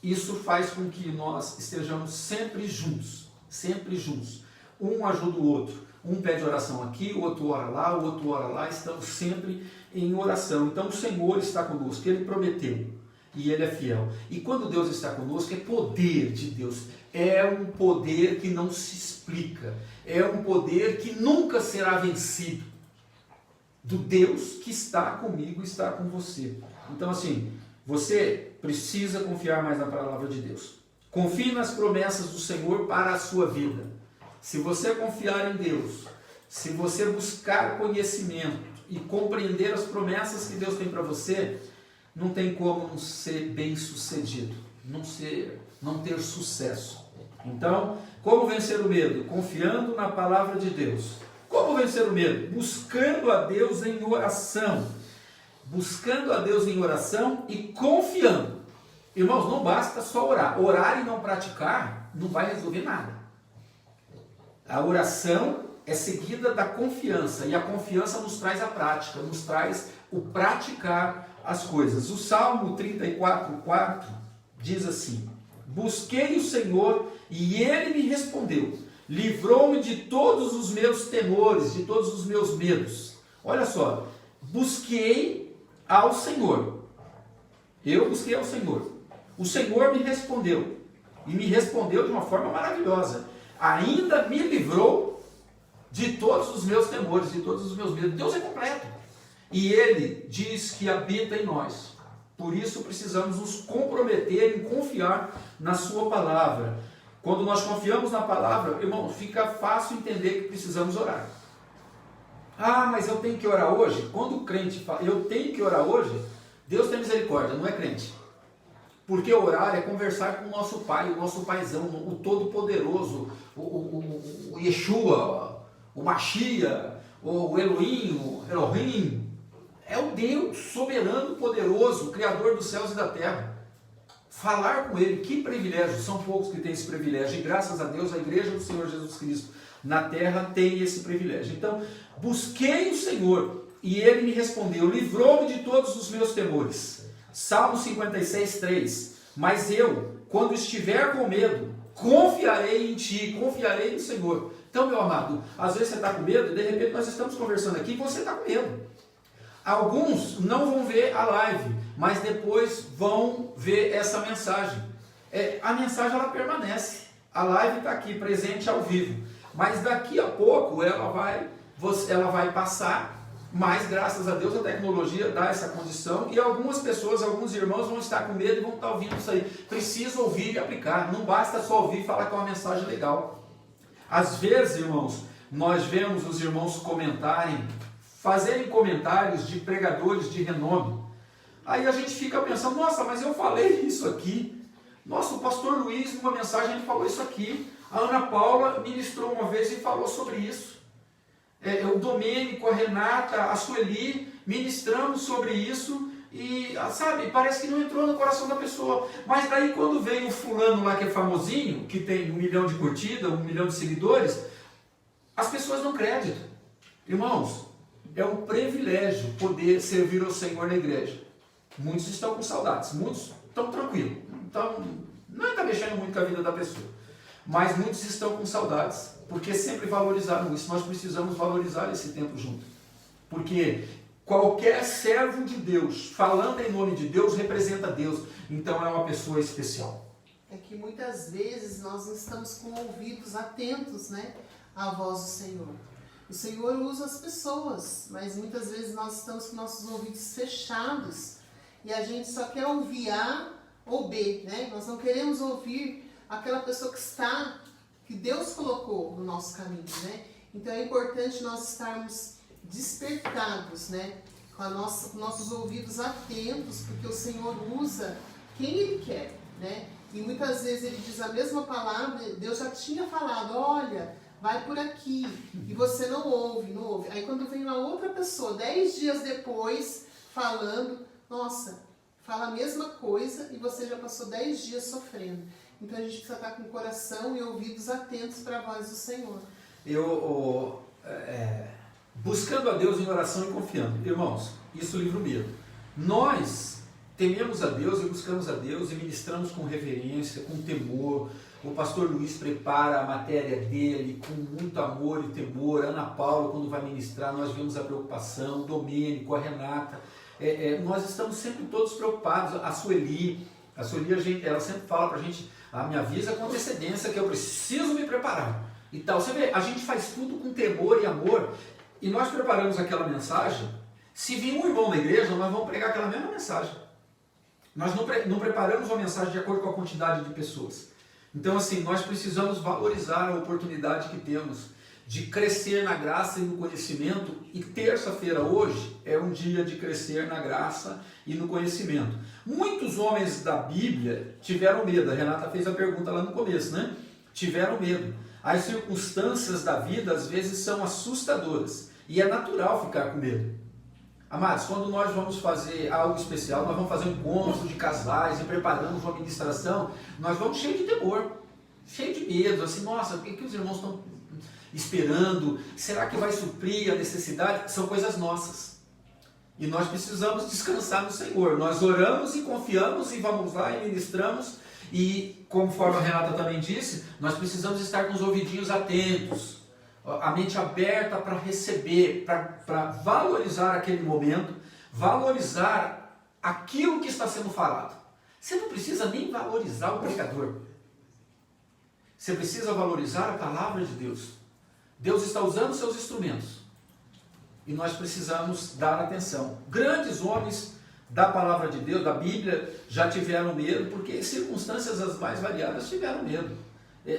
Isso faz com que nós estejamos sempre juntos, sempre juntos. Um ajuda o outro, um pede oração aqui, o outro ora lá, estamos sempre em oração. Então o Senhor está conosco, Ele prometeu e Ele é fiel. E quando Deus está conosco, é poder de Deus, é um poder que não se explica, é um poder que nunca será vencido, do Deus que está comigo, está com você. Então assim, você precisa confiar mais na palavra de Deus. Confie nas promessas do Senhor para a sua vida. Se você confiar em Deus, se você buscar conhecimento e compreender as promessas que Deus tem para você, não tem como não ser bem sucedido, não ter sucesso. Então, como vencer o medo? Confiando na palavra de Deus. Como vencer o medo? Buscando a Deus em oração. Buscando a Deus em oração e confiando. Irmãos, não basta só orar. Orar e não praticar não vai resolver nada. A oração é seguida da confiança, e a confiança nos traz a prática, nos traz o praticar as coisas. O Salmo 34:4 diz assim: busquei o Senhor e Ele me respondeu, livrou-me de todos os meus temores, de todos os meus medos. Olha só, busquei ao Senhor, eu busquei ao Senhor, o Senhor me respondeu, e me respondeu de uma forma maravilhosa, ainda me livrou de todos os meus temores, de todos os meus medos. Deus é completo, e Ele diz que habita em nós, por isso precisamos nos comprometer em confiar na sua palavra. Quando nós confiamos na palavra, irmão, fica fácil entender que precisamos orar. Ah, mas eu tenho que orar hoje? Quando o crente fala, eu tenho que orar hoje, Deus tem misericórdia, não é crente. Porque orar é conversar com o nosso Pai, o nosso Paizão, o Todo-Poderoso, o Yeshua, o Machia, o Elohim, o Elohim. É o Deus soberano, poderoso, Criador dos céus e da terra. Falar com Ele, que privilégio, são poucos que têm esse privilégio, e graças a Deus a igreja do Senhor Jesus Cristo na terra tem esse privilégio. Então, busquei o Senhor e Ele me respondeu, livrou-me de todos os meus temores. Salmo 56:3, mas eu, quando estiver com medo, confiarei em Ti, confiarei no Senhor. Então, meu amado, às vezes você está com medo, e de repente nós estamos conversando aqui e você está com medo. Alguns não vão ver a live, mas depois vão ver essa mensagem. A mensagem ela permanece, a live está aqui, presente ao vivo, mas daqui a pouco ela vai passar, mas graças a Deus a tecnologia dá essa condição, e algumas pessoas, alguns irmãos vão estar com medo e vão estar ouvindo isso aí. Precisa ouvir e aplicar, não basta só ouvir e falar que é uma mensagem legal. Às vezes, irmãos, nós vemos os irmãos fazerem comentários de pregadores de renome. Aí a gente fica pensando, nossa, mas eu falei isso aqui. Nossa, o pastor Luiz, numa mensagem, ele falou isso aqui. A Ana Paula ministrou uma vez e falou sobre isso. O Domênico, a Renata, a Sueli, ministramos sobre isso. E, sabe, parece que não entrou no coração da pessoa. Mas daí quando vem o fulano lá que é famosinho, que tem 1 milhão de curtidas, 1 milhão de seguidores, as pessoas dão crédito. Irmãos, é um privilégio poder servir ao Senhor na igreja. Muitos estão com saudades, muitos estão tranquilos, então não está mexendo muito com a vida da pessoa, mas muitos estão com saudades, porque sempre valorizaram isso. Nós precisamos valorizar esse tempo junto, porque qualquer servo de Deus, falando em nome de Deus, representa Deus, então é uma pessoa especial. É que muitas vezes nós não estamos com ouvidos atentos, né, à voz do Senhor. O Senhor usa as pessoas, mas muitas vezes nós estamos com nossos ouvidos fechados e a gente só quer ouvir A ou B, né? Nós não queremos ouvir aquela pessoa que Deus colocou no nosso caminho, né? Então é importante nós estarmos despertados, né? Com nossos ouvidos atentos, porque o Senhor usa quem Ele quer, né? E muitas vezes Ele diz a mesma palavra, Deus já tinha falado, olha, vai por aqui, e você não ouve. Aí quando vem uma outra pessoa, 10 dias depois, falando, nossa, fala a mesma coisa e você já passou 10 dias sofrendo. Então a gente precisa estar com o coração e ouvidos atentos para a voz do Senhor. buscando a Deus em oração e confiando. Irmãos, isso livra o medo. Nós tememos a Deus e buscamos a Deus e ministramos com reverência, com temor. O pastor Luiz prepara a matéria dele com muito amor e temor. Ana Paula, quando vai ministrar, nós vemos a preocupação. O Domênico, a Renata. Nós estamos sempre todos preocupados. A Sueli, ela sempre fala pra gente, me avisa com antecedência que eu preciso me preparar. E tal. Você vê, a gente faz tudo com temor e amor. E nós preparamos aquela mensagem. Se vir um irmão na igreja, nós vamos pregar aquela mesma mensagem. Nós não preparamos uma mensagem de acordo com a quantidade de pessoas. Então, assim, nós precisamos valorizar a oportunidade que temos de crescer na graça e no conhecimento. E terça-feira, hoje, é um dia de crescer na graça e no conhecimento. Muitos homens da Bíblia tiveram medo. A Renata fez a pergunta lá no começo, né? Tiveram medo. As circunstâncias da vida, às vezes, são assustadoras. E é natural ficar com medo. Amados, quando nós vamos fazer algo especial, nós vamos fazer um encontro de casais e preparamos uma ministração, nós vamos cheio de temor, cheio de medo, assim, nossa, o que os irmãos estão esperando? Será que vai suprir a necessidade? São coisas nossas. E nós precisamos descansar no Senhor. Nós oramos e confiamos e vamos lá e ministramos. E, conforme a Renata também disse, nós precisamos estar com os ouvidinhos atentos, a mente aberta para receber, para valorizar aquele momento, valorizar aquilo que está sendo falado. Você não precisa nem valorizar o pregador. Você precisa valorizar a palavra de Deus. Deus está usando seus instrumentos. E nós precisamos dar atenção. Grandes homens da palavra de Deus, da Bíblia, já tiveram medo, porque em circunstâncias as mais variadas tiveram medo.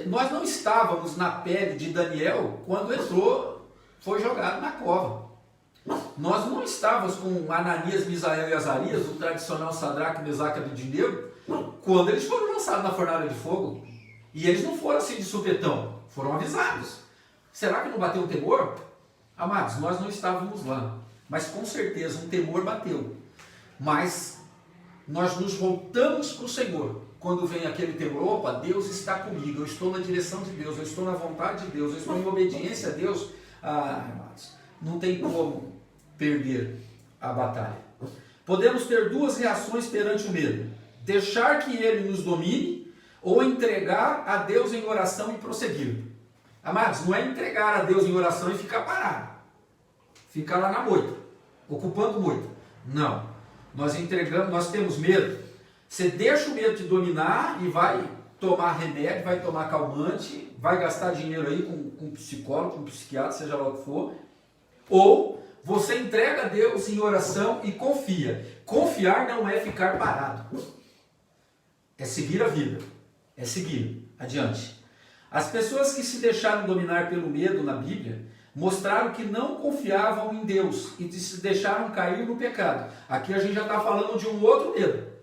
Nós não estávamos na pele de Daniel quando entrou, foi jogado na cova. Nós não estávamos com Ananias, Misael e Azarias, o tradicional Sadraque, Mesaque e Abednego, quando eles foram lançados na fornalha de fogo. E eles não foram assim de supetão, foram avisados. Será que não bateu um temor? Amados, nós não estávamos lá, mas com certeza um temor bateu. Mas nós nos voltamos para o Senhor. Quando vem aquele temor, opa, Deus está comigo, eu estou na direção de Deus, eu estou na vontade de Deus, eu estou em obediência a Deus. Amados, não tem como perder a batalha. Podemos ter duas reações perante o medo: deixar que ele nos domine ou entregar a Deus em oração e prosseguir. Amados, não é entregar a Deus em oração e ficar parado, ficar lá na moita, ocupando moita. Não, nós entregamos, nós temos medo. Você deixa o medo te dominar e vai tomar remédio, vai tomar calmante, vai gastar dinheiro aí com psicólogo, com psiquiatra, seja lá o que for. Ou você entrega a Deus em oração e confia. Confiar não é ficar parado. É seguir a vida. É seguir adiante. As pessoas que se deixaram dominar pelo medo na Bíblia mostraram que não confiavam em Deus e se deixaram cair no pecado. Aqui a gente já está falando de um outro medo.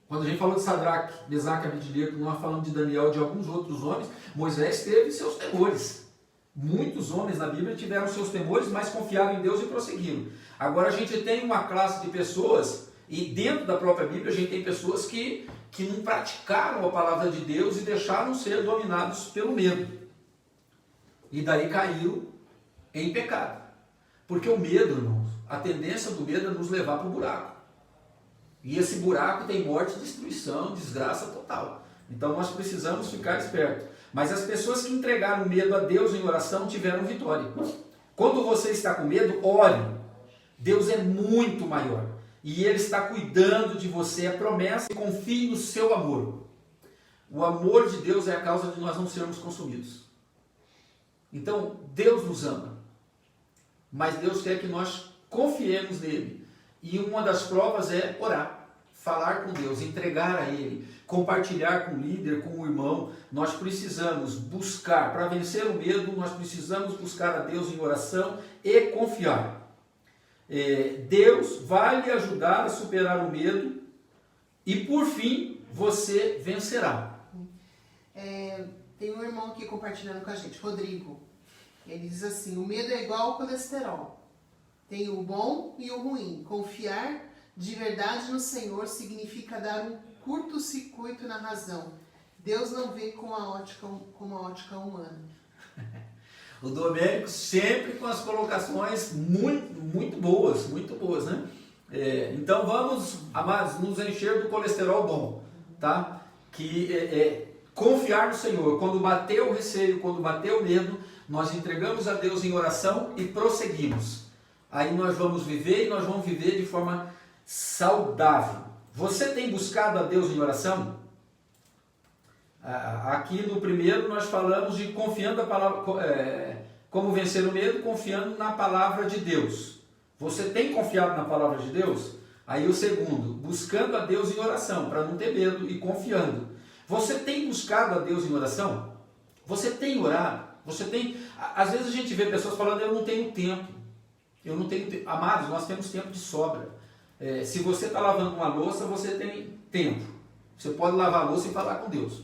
Quando a gente falou de Sadraque, Mesaque e Abednego, nós falamos de Daniel e de alguns outros homens, Moisés teve seus temores. Muitos homens na Bíblia tiveram seus temores, mas confiaram em Deus e prosseguiram. Agora a gente tem uma classe de pessoas, e dentro da própria Bíblia a gente tem pessoas que não praticaram a palavra de Deus e deixaram ser dominados pelo medo. E daí caíram em pecado. Porque o medo, irmãos, a tendência do medo é nos levar para o buraco. E esse buraco tem morte, destruição, desgraça total. Então nós precisamos ficar espertos. Mas as pessoas que entregaram medo a Deus em oração tiveram vitória. Quando você está com medo, ore. Deus é muito maior. E Ele está cuidando de você. É promessa e confie no seu amor. O amor de Deus é a causa de nós não sermos consumidos. Então, Deus nos ama. Mas Deus quer que nós confiemos nele. E uma das provas é orar. Falar com Deus, entregar a Ele, compartilhar com o líder, com o irmão. Nós precisamos buscar, para vencer o medo, nós precisamos buscar a Deus em oração e confiar. Deus vai lhe ajudar a superar o medo e, por fim, você vencerá. Tem um irmão aqui compartilhando com a gente, Rodrigo. Ele diz assim: o medo é igual ao colesterol. Tem o bom e o ruim. Confiar de verdade no Senhor significa dar um curto-circuito na razão. Deus não vê com a ótica humana. O Domênico sempre com as colocações muito boas, né? Então vamos, amados, nos encher do colesterol bom, tá? Que confiar no Senhor. Quando bater o receio, quando bater o medo, nós entregamos a Deus em oração e prosseguimos. Aí nós vamos viver e nós vamos viver de forma saudável. Você tem buscado a Deus em oração? Aqui no primeiro nós falamos de confiando a palavra, como vencer o medo, confiando na palavra de Deus. Você tem confiado na palavra de Deus? Aí o segundo, buscando a Deus em oração, para não ter medo e confiando. Você tem buscado a Deus em oração? Você tem orado? Você tem... Às vezes a gente vê pessoas falando, eu não tenho tempo. Amados, nós temos tempo de sobra. Se você está lavando uma louça, você tem tempo. Você pode lavar a louça e falar com Deus.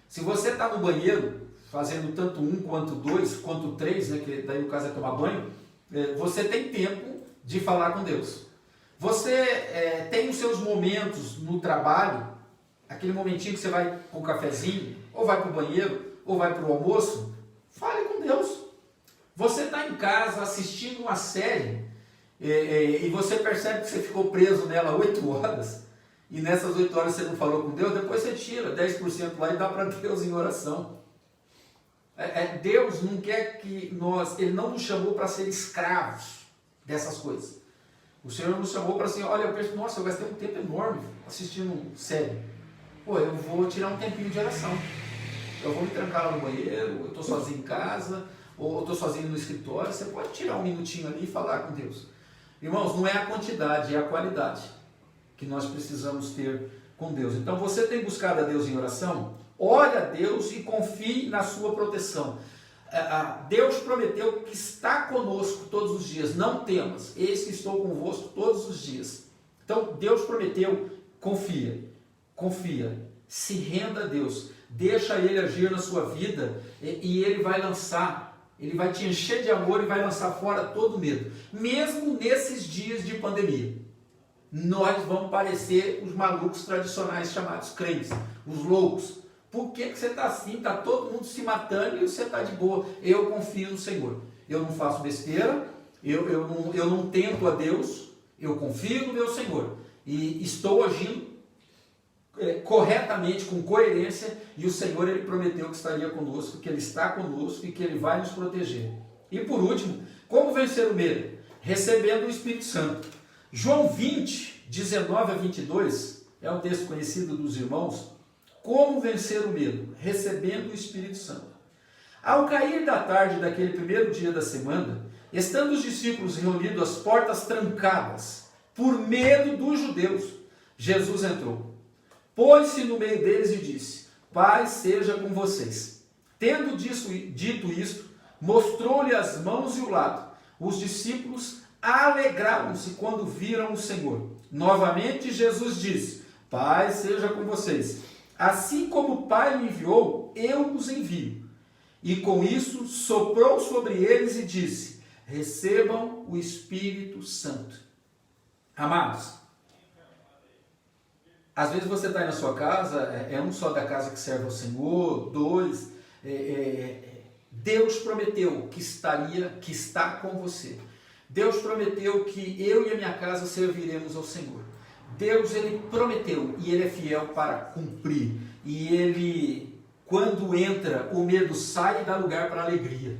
Se você está no banheiro, fazendo tanto um, quanto dois, quanto três, né, que daí no caso é tomar banho, você tem tempo de falar com Deus. Você tem os seus momentos no trabalho, aquele momentinho que você vai com o cafezinho, ou vai para o banheiro, ou vai para o almoço, fale com Deus. Você está em casa assistindo uma série e você percebe que você ficou preso nela 8 horas, e nessas 8 horas você não falou com Deus, depois você tira 10% lá e dá para Deus em oração. Deus não quer que Ele não nos chamou para ser escravos dessas coisas. O Senhor nos chamou para assim, olha, eu penso, nossa, eu gastei um tempo enorme assistindo série. Pô, eu vou tirar um tempinho de oração. Eu vou me trancar lá no banheiro, eu estou sozinho em casa, ou eu estou sozinho no escritório. Você pode tirar um minutinho ali e falar com Deus. Irmãos, não é a quantidade, é a qualidade que nós precisamos ter com Deus. Então, você tem buscado a Deus em oração? Ore a Deus e confie na sua proteção. Deus prometeu que está conosco todos os dias. Não temas, eis que estou convosco todos os dias. Então, Deus prometeu, confia, se renda a Deus, deixa Ele agir na sua vida e Ele vai lançar, Ele vai te encher de amor e vai lançar fora todo medo. Mesmo nesses dias de pandemia, nós vamos parecer os malucos tradicionais chamados crentes, os loucos. Por que você está assim? Está todo mundo se matando e você está de boa. Eu confio no Senhor. Eu não faço besteira, eu não tento a Deus, eu confio no meu Senhor. E estou agindo corretamente, com coerência, e o Senhor, Ele prometeu que estaria conosco, que Ele está conosco e que Ele vai nos proteger. E por último, como vencer o medo? Recebendo o Espírito Santo. João 20, 19 a 22, é um texto conhecido dos irmãos. Como vencer o medo? Recebendo o Espírito Santo. Ao cair da tarde daquele primeiro dia da semana, estando os discípulos reunidos às portas trancadas, por medo dos judeus, Jesus entrou. Pôs-se no meio deles e disse, paz seja com vocês. Tendo dito isto, mostrou-lhe as mãos e o lado. Os discípulos alegraram-se quando viram o Senhor. Novamente Jesus disse, paz seja com vocês. Assim como o Pai me enviou, eu os envio. E com isso soprou sobre eles e disse, recebam o Espírito Santo. Amados, às vezes você está aí na sua casa, é um só da casa que serve ao Senhor, dois. Deus prometeu que está com você. Deus prometeu que eu e a minha casa serviremos ao Senhor. Deus, Ele prometeu e Ele é fiel para cumprir. E Ele, quando entra, o medo sai e dá lugar para a alegria.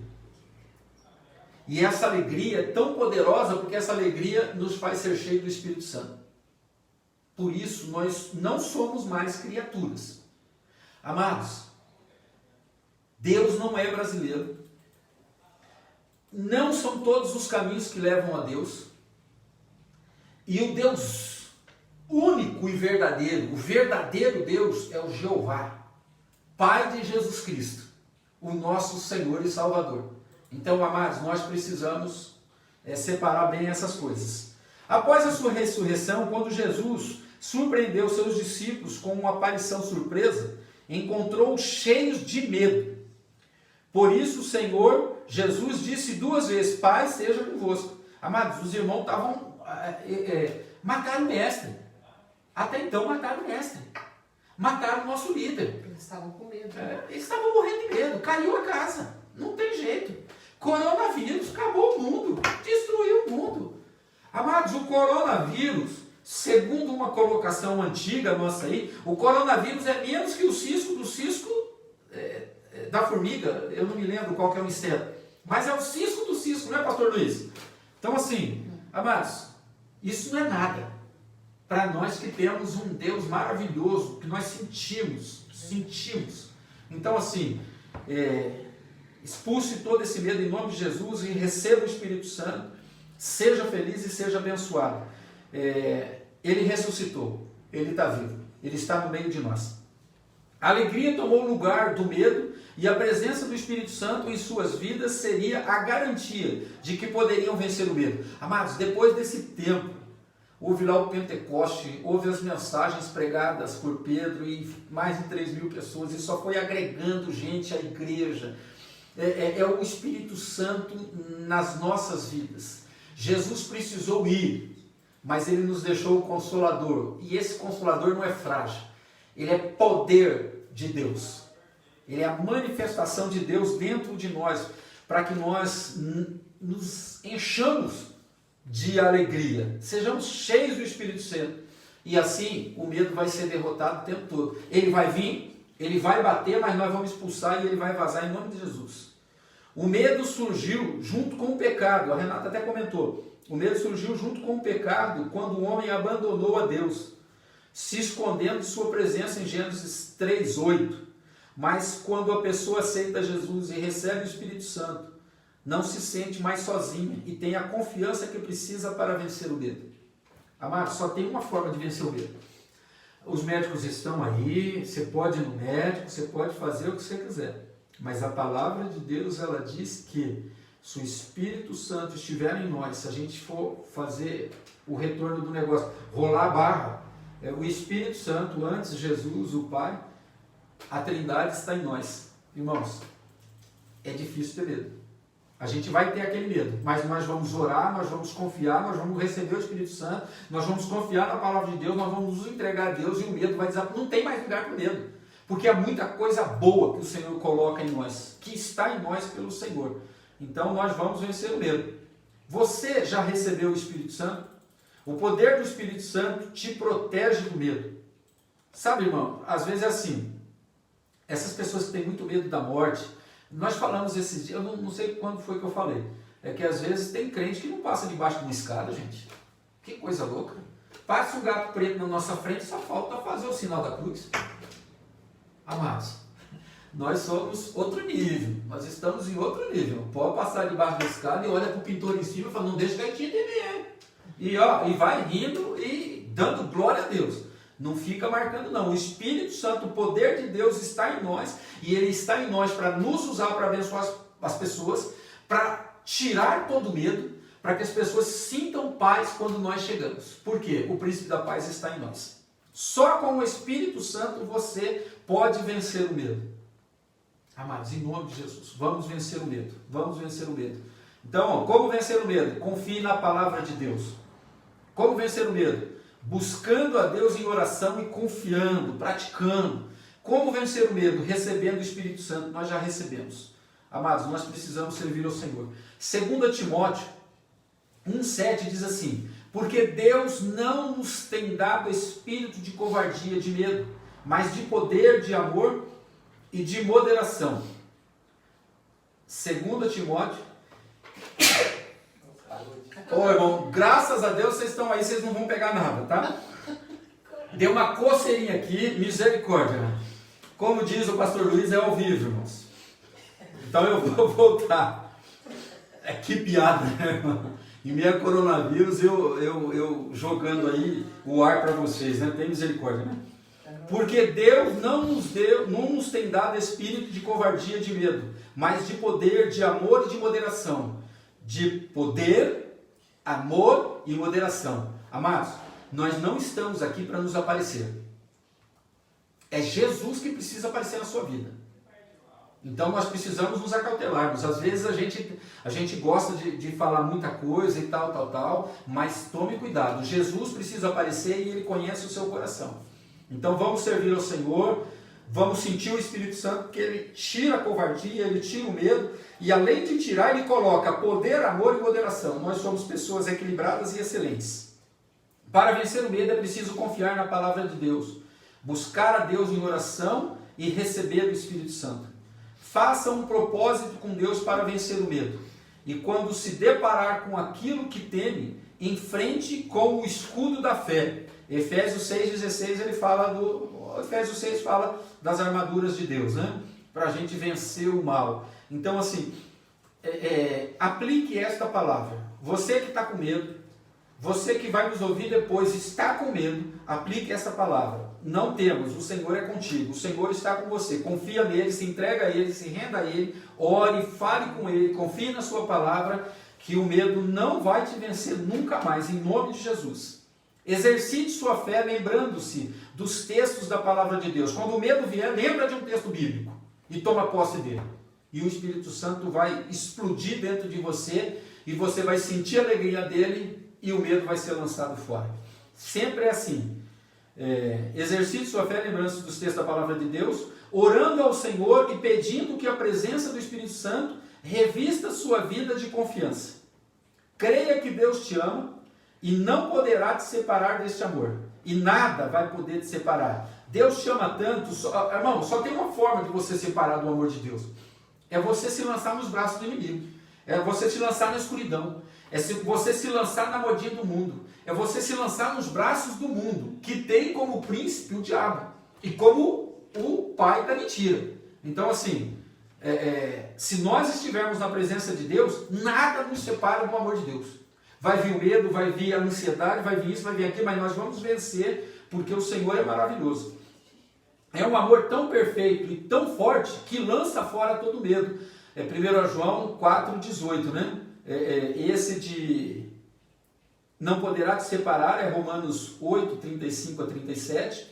E essa alegria é tão poderosa porque essa alegria nos faz ser cheios do Espírito Santo. Por isso, nós não somos mais criaturas. Amados, Deus não é brasileiro. Não são todos os caminhos que levam a Deus. E o Deus único e verdadeiro, o verdadeiro Deus é o Jeová, Pai de Jesus Cristo, o nosso Senhor e Salvador. Então, amados, nós precisamos separar bem essas coisas. Após a sua ressurreição, quando Jesus surpreendeu seus discípulos com uma aparição surpresa, encontrou-os cheios de medo. Por isso o Senhor Jesus disse 2 vezes, paz seja convosco. Amados, os irmãos mataram o mestre. Até então mataram o mestre. Mataram o nosso líder. Eles estavam com medo. Eles estavam morrendo de medo. Caiu a casa. Não tem jeito. Coronavírus acabou o mundo, destruiu o mundo. Amados, o coronavírus, segundo uma colocação antiga nossa aí, o coronavírus é menos que o cisco do cisco da formiga. Eu não me lembro qual que é o inseto, mas é o cisco do cisco, não é, pastor Luiz? Então assim, amados, isso não é nada para nós que temos um Deus maravilhoso, que nós sentimos. Então assim, expulse todo esse medo em nome de Jesus e receba o Espírito Santo, seja feliz e seja abençoado. Ele ressuscitou, ele está vivo, ele está no meio de nós. A alegria tomou o lugar do medo e a presença do Espírito Santo em suas vidas seria a garantia de que poderiam vencer o medo. Amados, depois desse tempo, houve lá o Pentecoste, houve as mensagens pregadas por Pedro e mais de 3.000 pessoas, e só foi agregando gente à igreja. É o Espírito Santo nas nossas vidas. Jesus precisou ir, mas ele nos deixou o Consolador, e esse Consolador não é frágil, ele é poder de Deus, ele é a manifestação de Deus dentro de nós, para que nós nos enchamos de alegria, sejamos cheios do Espírito Santo, e assim o medo vai ser derrotado o tempo todo. Ele vai vir, ele vai bater, mas nós vamos expulsar e ele vai vazar em nome de Jesus. O medo surgiu junto com o pecado, a Renata até comentou, o medo surgiu junto com o pecado quando o homem abandonou a Deus, se escondendo de sua presença em Gênesis 3:8. Mas quando a pessoa aceita Jesus e recebe o Espírito Santo, não se sente mais sozinha e tem a confiança que precisa para vencer o medo. Amado, só tem uma forma de vencer o medo. Os médicos estão aí, você pode ir no médico, você pode fazer o que você quiser. Mas a palavra de Deus, ela diz que se o Espírito Santo estiver em nós, se a gente for fazer o retorno do negócio, rolar a barra, o Espírito Santo, antes Jesus, o Pai, a Trindade está em nós. Irmãos, é difícil ter medo. A gente vai ter aquele medo, mas nós vamos orar, nós vamos confiar, nós vamos receber o Espírito Santo, nós vamos confiar na palavra de Deus, nós vamos nos entregar a Deus, e o medo vai dizer, não tem mais lugar para o medo, porque há muita coisa boa que o Senhor coloca em nós, que está em nós pelo Senhor. Então nós vamos vencer o medo. Você já recebeu o Espírito Santo? O poder do Espírito Santo te protege do medo. Sabe, irmão, às vezes é assim, essas pessoas que têm muito medo da morte, nós falamos esses dias, eu não sei quando foi que eu falei, é que às vezes tem crente que não passa debaixo de uma escada, gente. Que coisa louca. Passa um gato preto na nossa frente, só falta fazer o sinal da cruz. Amados, nós somos outro nível, nós estamos em outro nível. Pode passar debaixo da escada e olha para o pintor em cima e fala, não deixa o gatinho entender. E vai rindo e dando glória a Deus. Não fica marcando não. O Espírito Santo, o poder de Deus está em nós, e ele está em nós para nos usar para abençoar as pessoas, para tirar todo medo, para que as pessoas sintam paz quando nós chegamos. Por quê? O príncipe da paz está em nós. Só com o Espírito Santo você pode vencer o medo. Amados, em nome de Jesus, vamos vencer o medo. Vamos vencer o medo. Então, como vencer o medo? Confie na palavra de Deus. Como vencer o medo? Buscando a Deus em oração e confiando, praticando. Como vencer o medo? Recebendo o Espírito Santo. Nós já recebemos. Amados, nós precisamos servir ao Senhor. 2 Timóteo 1,7 diz assim, porque Deus não nos tem dado espírito de covardia, de medo, mas de poder, de amor e de moderação. 2 Timóteo. Ô irmão, graças a Deus vocês estão aí, vocês não vão pegar nada, tá? Deu uma coceirinha aqui, misericórdia. Como diz o pastor Luiz, é ao vivo, irmãos. Então eu vou voltar. Que piada, né, irmão? Em meio a coronavírus, eu jogando aí o ar para vocês, né? Tem misericórdia, né? Porque Deus não nos tem dado espírito de covardia, de medo, mas de poder, de amor e de moderação. De poder, amor e moderação. Amados, nós não estamos aqui para nos aparecer. É Jesus que precisa aparecer na sua vida. Então nós precisamos nos acautelarmos. Às vezes a gente gosta de falar muita coisa e tal, mas tome cuidado. Jesus precisa aparecer e ele conhece o seu coração. Então vamos servir ao Senhor, Vamos sentir o Espírito Santo, porque ele tira a covardia, ele tira o medo, e além de tirar, ele coloca poder, amor e moderação. Nós somos pessoas equilibradas e excelentes. Para vencer o medo é preciso confiar na palavra de Deus, buscar a Deus em oração e receber o Espírito Santo. Faça um propósito com Deus para vencer o medo. E quando se deparar com aquilo que teme, enfrente com o escudo da fé. Efésios 6,16 Efésios 6 fala das armaduras de Deus, né? Para a gente vencer o mal. Então, assim, aplique esta palavra. Você que está com medo, você que vai nos ouvir depois está com medo, aplique essa palavra. Não temos, o Senhor é contigo, o Senhor está com você. Confia nele, se entrega a ele, se renda a ele, ore, fale com ele, confie na sua palavra, que o medo não vai te vencer nunca mais, em nome de Jesus. Exercite sua fé lembrando-se dos textos da palavra de Deus. Quando o medo vier, lembra de um texto bíblico e toma posse dele. E o Espírito Santo vai explodir dentro de você e você vai sentir a alegria dele e o medo vai ser lançado fora. Sempre é assim. Exercite sua fé lembrando-se dos textos da palavra de Deus, orando ao Senhor e pedindo que a presença do Espírito Santo revista sua vida de confiança. Creia que Deus te ama e não poderá te separar deste amor. E nada vai poder te separar. Deus te ama tanto, irmão, só tem uma forma de você separar do amor de Deus. É você se lançar nos braços do inimigo. É você se lançar na escuridão. É você se lançar na modinha do mundo. É você se lançar nos braços do mundo, que tem como príncipe o diabo. E como o pai da mentira. Então, assim, se nós estivermos na presença de Deus, nada nos separa do amor de Deus. Vai vir o medo, vai vir a ansiedade, vai vir isso, vai vir aquilo, mas nós vamos vencer, porque o Senhor é maravilhoso. É um amor tão perfeito e tão forte que lança fora todo medo. 1 João 4,18, né? Esse de não poderá te separar é Romanos 8, 35 a 37.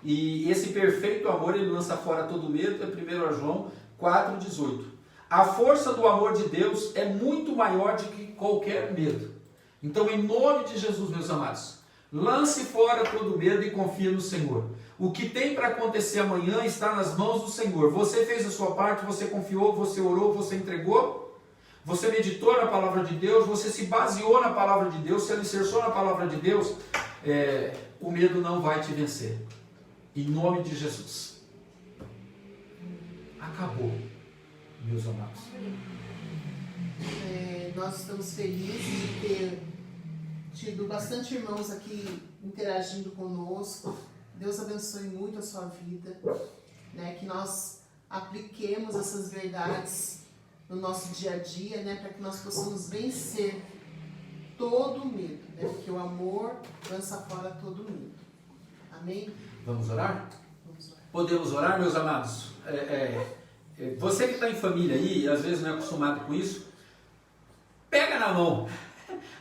E esse perfeito amor, ele lança fora todo medo, é 1 João 4,18. A força do amor de Deus é muito maior do que qualquer medo. Então, em nome de Jesus, meus amados, lance fora todo medo e confie no Senhor. O que tem para acontecer amanhã está nas mãos do Senhor. Você fez a sua parte, você confiou, você orou, você entregou, você meditou na palavra de Deus, você se baseou na palavra de Deus, se alicerçou na palavra de Deus, o medo não vai te vencer. Em nome de Jesus. Acabou, meus amados. Nós estamos felizes de ter tido bastante irmãos aqui interagindo conosco. Deus abençoe muito a sua vida, né? Que nós apliquemos essas verdades no nosso dia a dia, né? Para que nós possamos vencer todo o medo, né? Porque o amor lança fora todo o medo. Amém? Vamos orar? Vamos orar. Podemos orar, meus amados? Você que está em família aí, às vezes não é acostumado com isso, pega na mão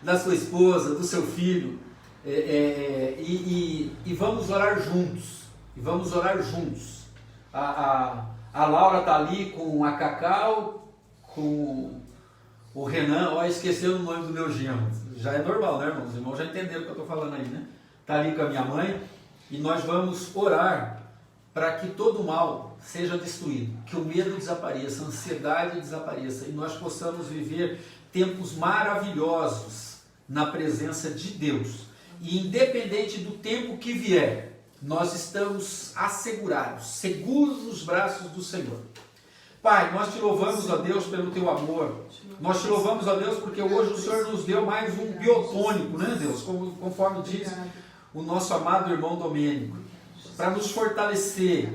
da sua esposa, do seu filho, e vamos orar juntos. E vamos orar juntos. A Laura está ali com a Cacau, com o Renan. Esqueceu o nome do meu genro. Já é normal, né, irmãos? Os irmãos já entenderam o que eu estou falando aí, né? Está ali com a minha mãe. E nós vamos orar para que todo o mal seja destruído, que o medo desapareça, a ansiedade desapareça e nós possamos viver tempos maravilhosos na presença de Deus. E independente do tempo que vier, nós estamos assegurados, seguros nos braços do Senhor. Pai, nós te louvamos, ó Deus, pelo teu amor. Nós te louvamos, ó Deus, porque hoje o Senhor nos deu mais um biotônico, né, Deus? Conforme diz o nosso amado irmão Domênico, para nos fortalecer,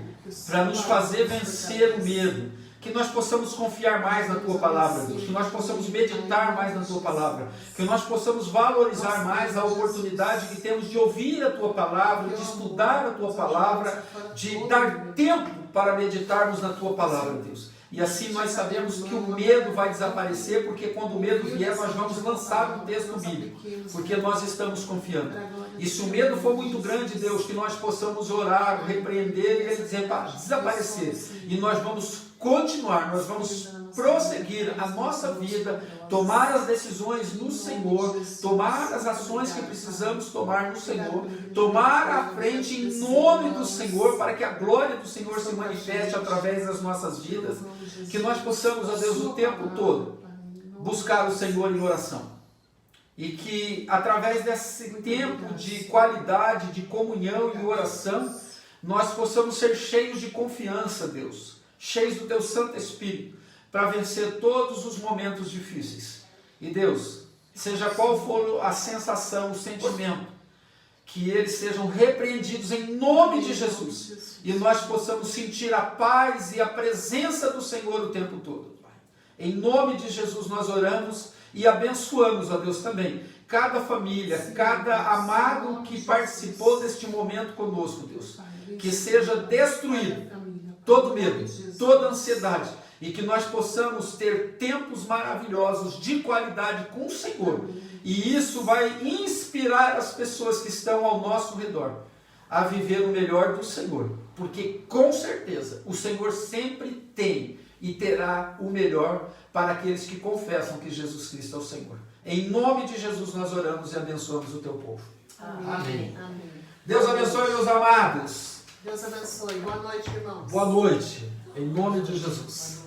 para nos fazer vencer o medo, que nós possamos confiar mais na Tua Palavra, Deus, que nós possamos meditar mais na Tua Palavra, que nós possamos valorizar mais a oportunidade que temos de ouvir a Tua Palavra, de estudar a Tua Palavra, de dar tempo para meditarmos na Tua Palavra, Deus. E assim nós sabemos que o medo vai desaparecer, porque quando o medo vier, nós vamos lançar o texto bíblico, porque nós estamos confiando. E se o medo for muito grande, Deus, que nós possamos orar, repreender e ele desaparecer. E nós vamos continuar, nós vamos prosseguir a nossa vida, tomar as decisões no Senhor, tomar as ações que precisamos tomar no Senhor, tomar a frente em nome do Senhor, para que a glória do Senhor se manifeste através das nossas vidas, que nós possamos, ó Deus, o tempo todo buscar o Senhor em oração. E que através desse tempo de qualidade, de comunhão e oração, nós possamos ser cheios de confiança, Deus, cheios do Teu Santo Espírito, para vencer todos os momentos difíceis. E Deus, seja qual for a sensação, o sentimento, que eles sejam repreendidos em nome de Jesus. E nós possamos sentir a paz e a presença do Senhor o tempo todo. Em nome de Jesus nós oramos e abençoamos, ó Deus, também cada família, cada amado que participou deste momento conosco, Deus. Que seja destruído todo medo, toda ansiedade, e que nós possamos ter tempos maravilhosos de qualidade com o Senhor. E isso vai inspirar as pessoas que estão ao nosso redor a viver o melhor do Senhor. Porque com certeza o Senhor sempre tem e terá o melhor para aqueles que confessam que Jesus Cristo é o Senhor. Em nome de Jesus nós oramos e abençoamos o teu povo. Amém. Amém. Deus abençoe, meus amados. Deus abençoe. Boa noite, irmãos. Boa noite. Em nome de Jesus.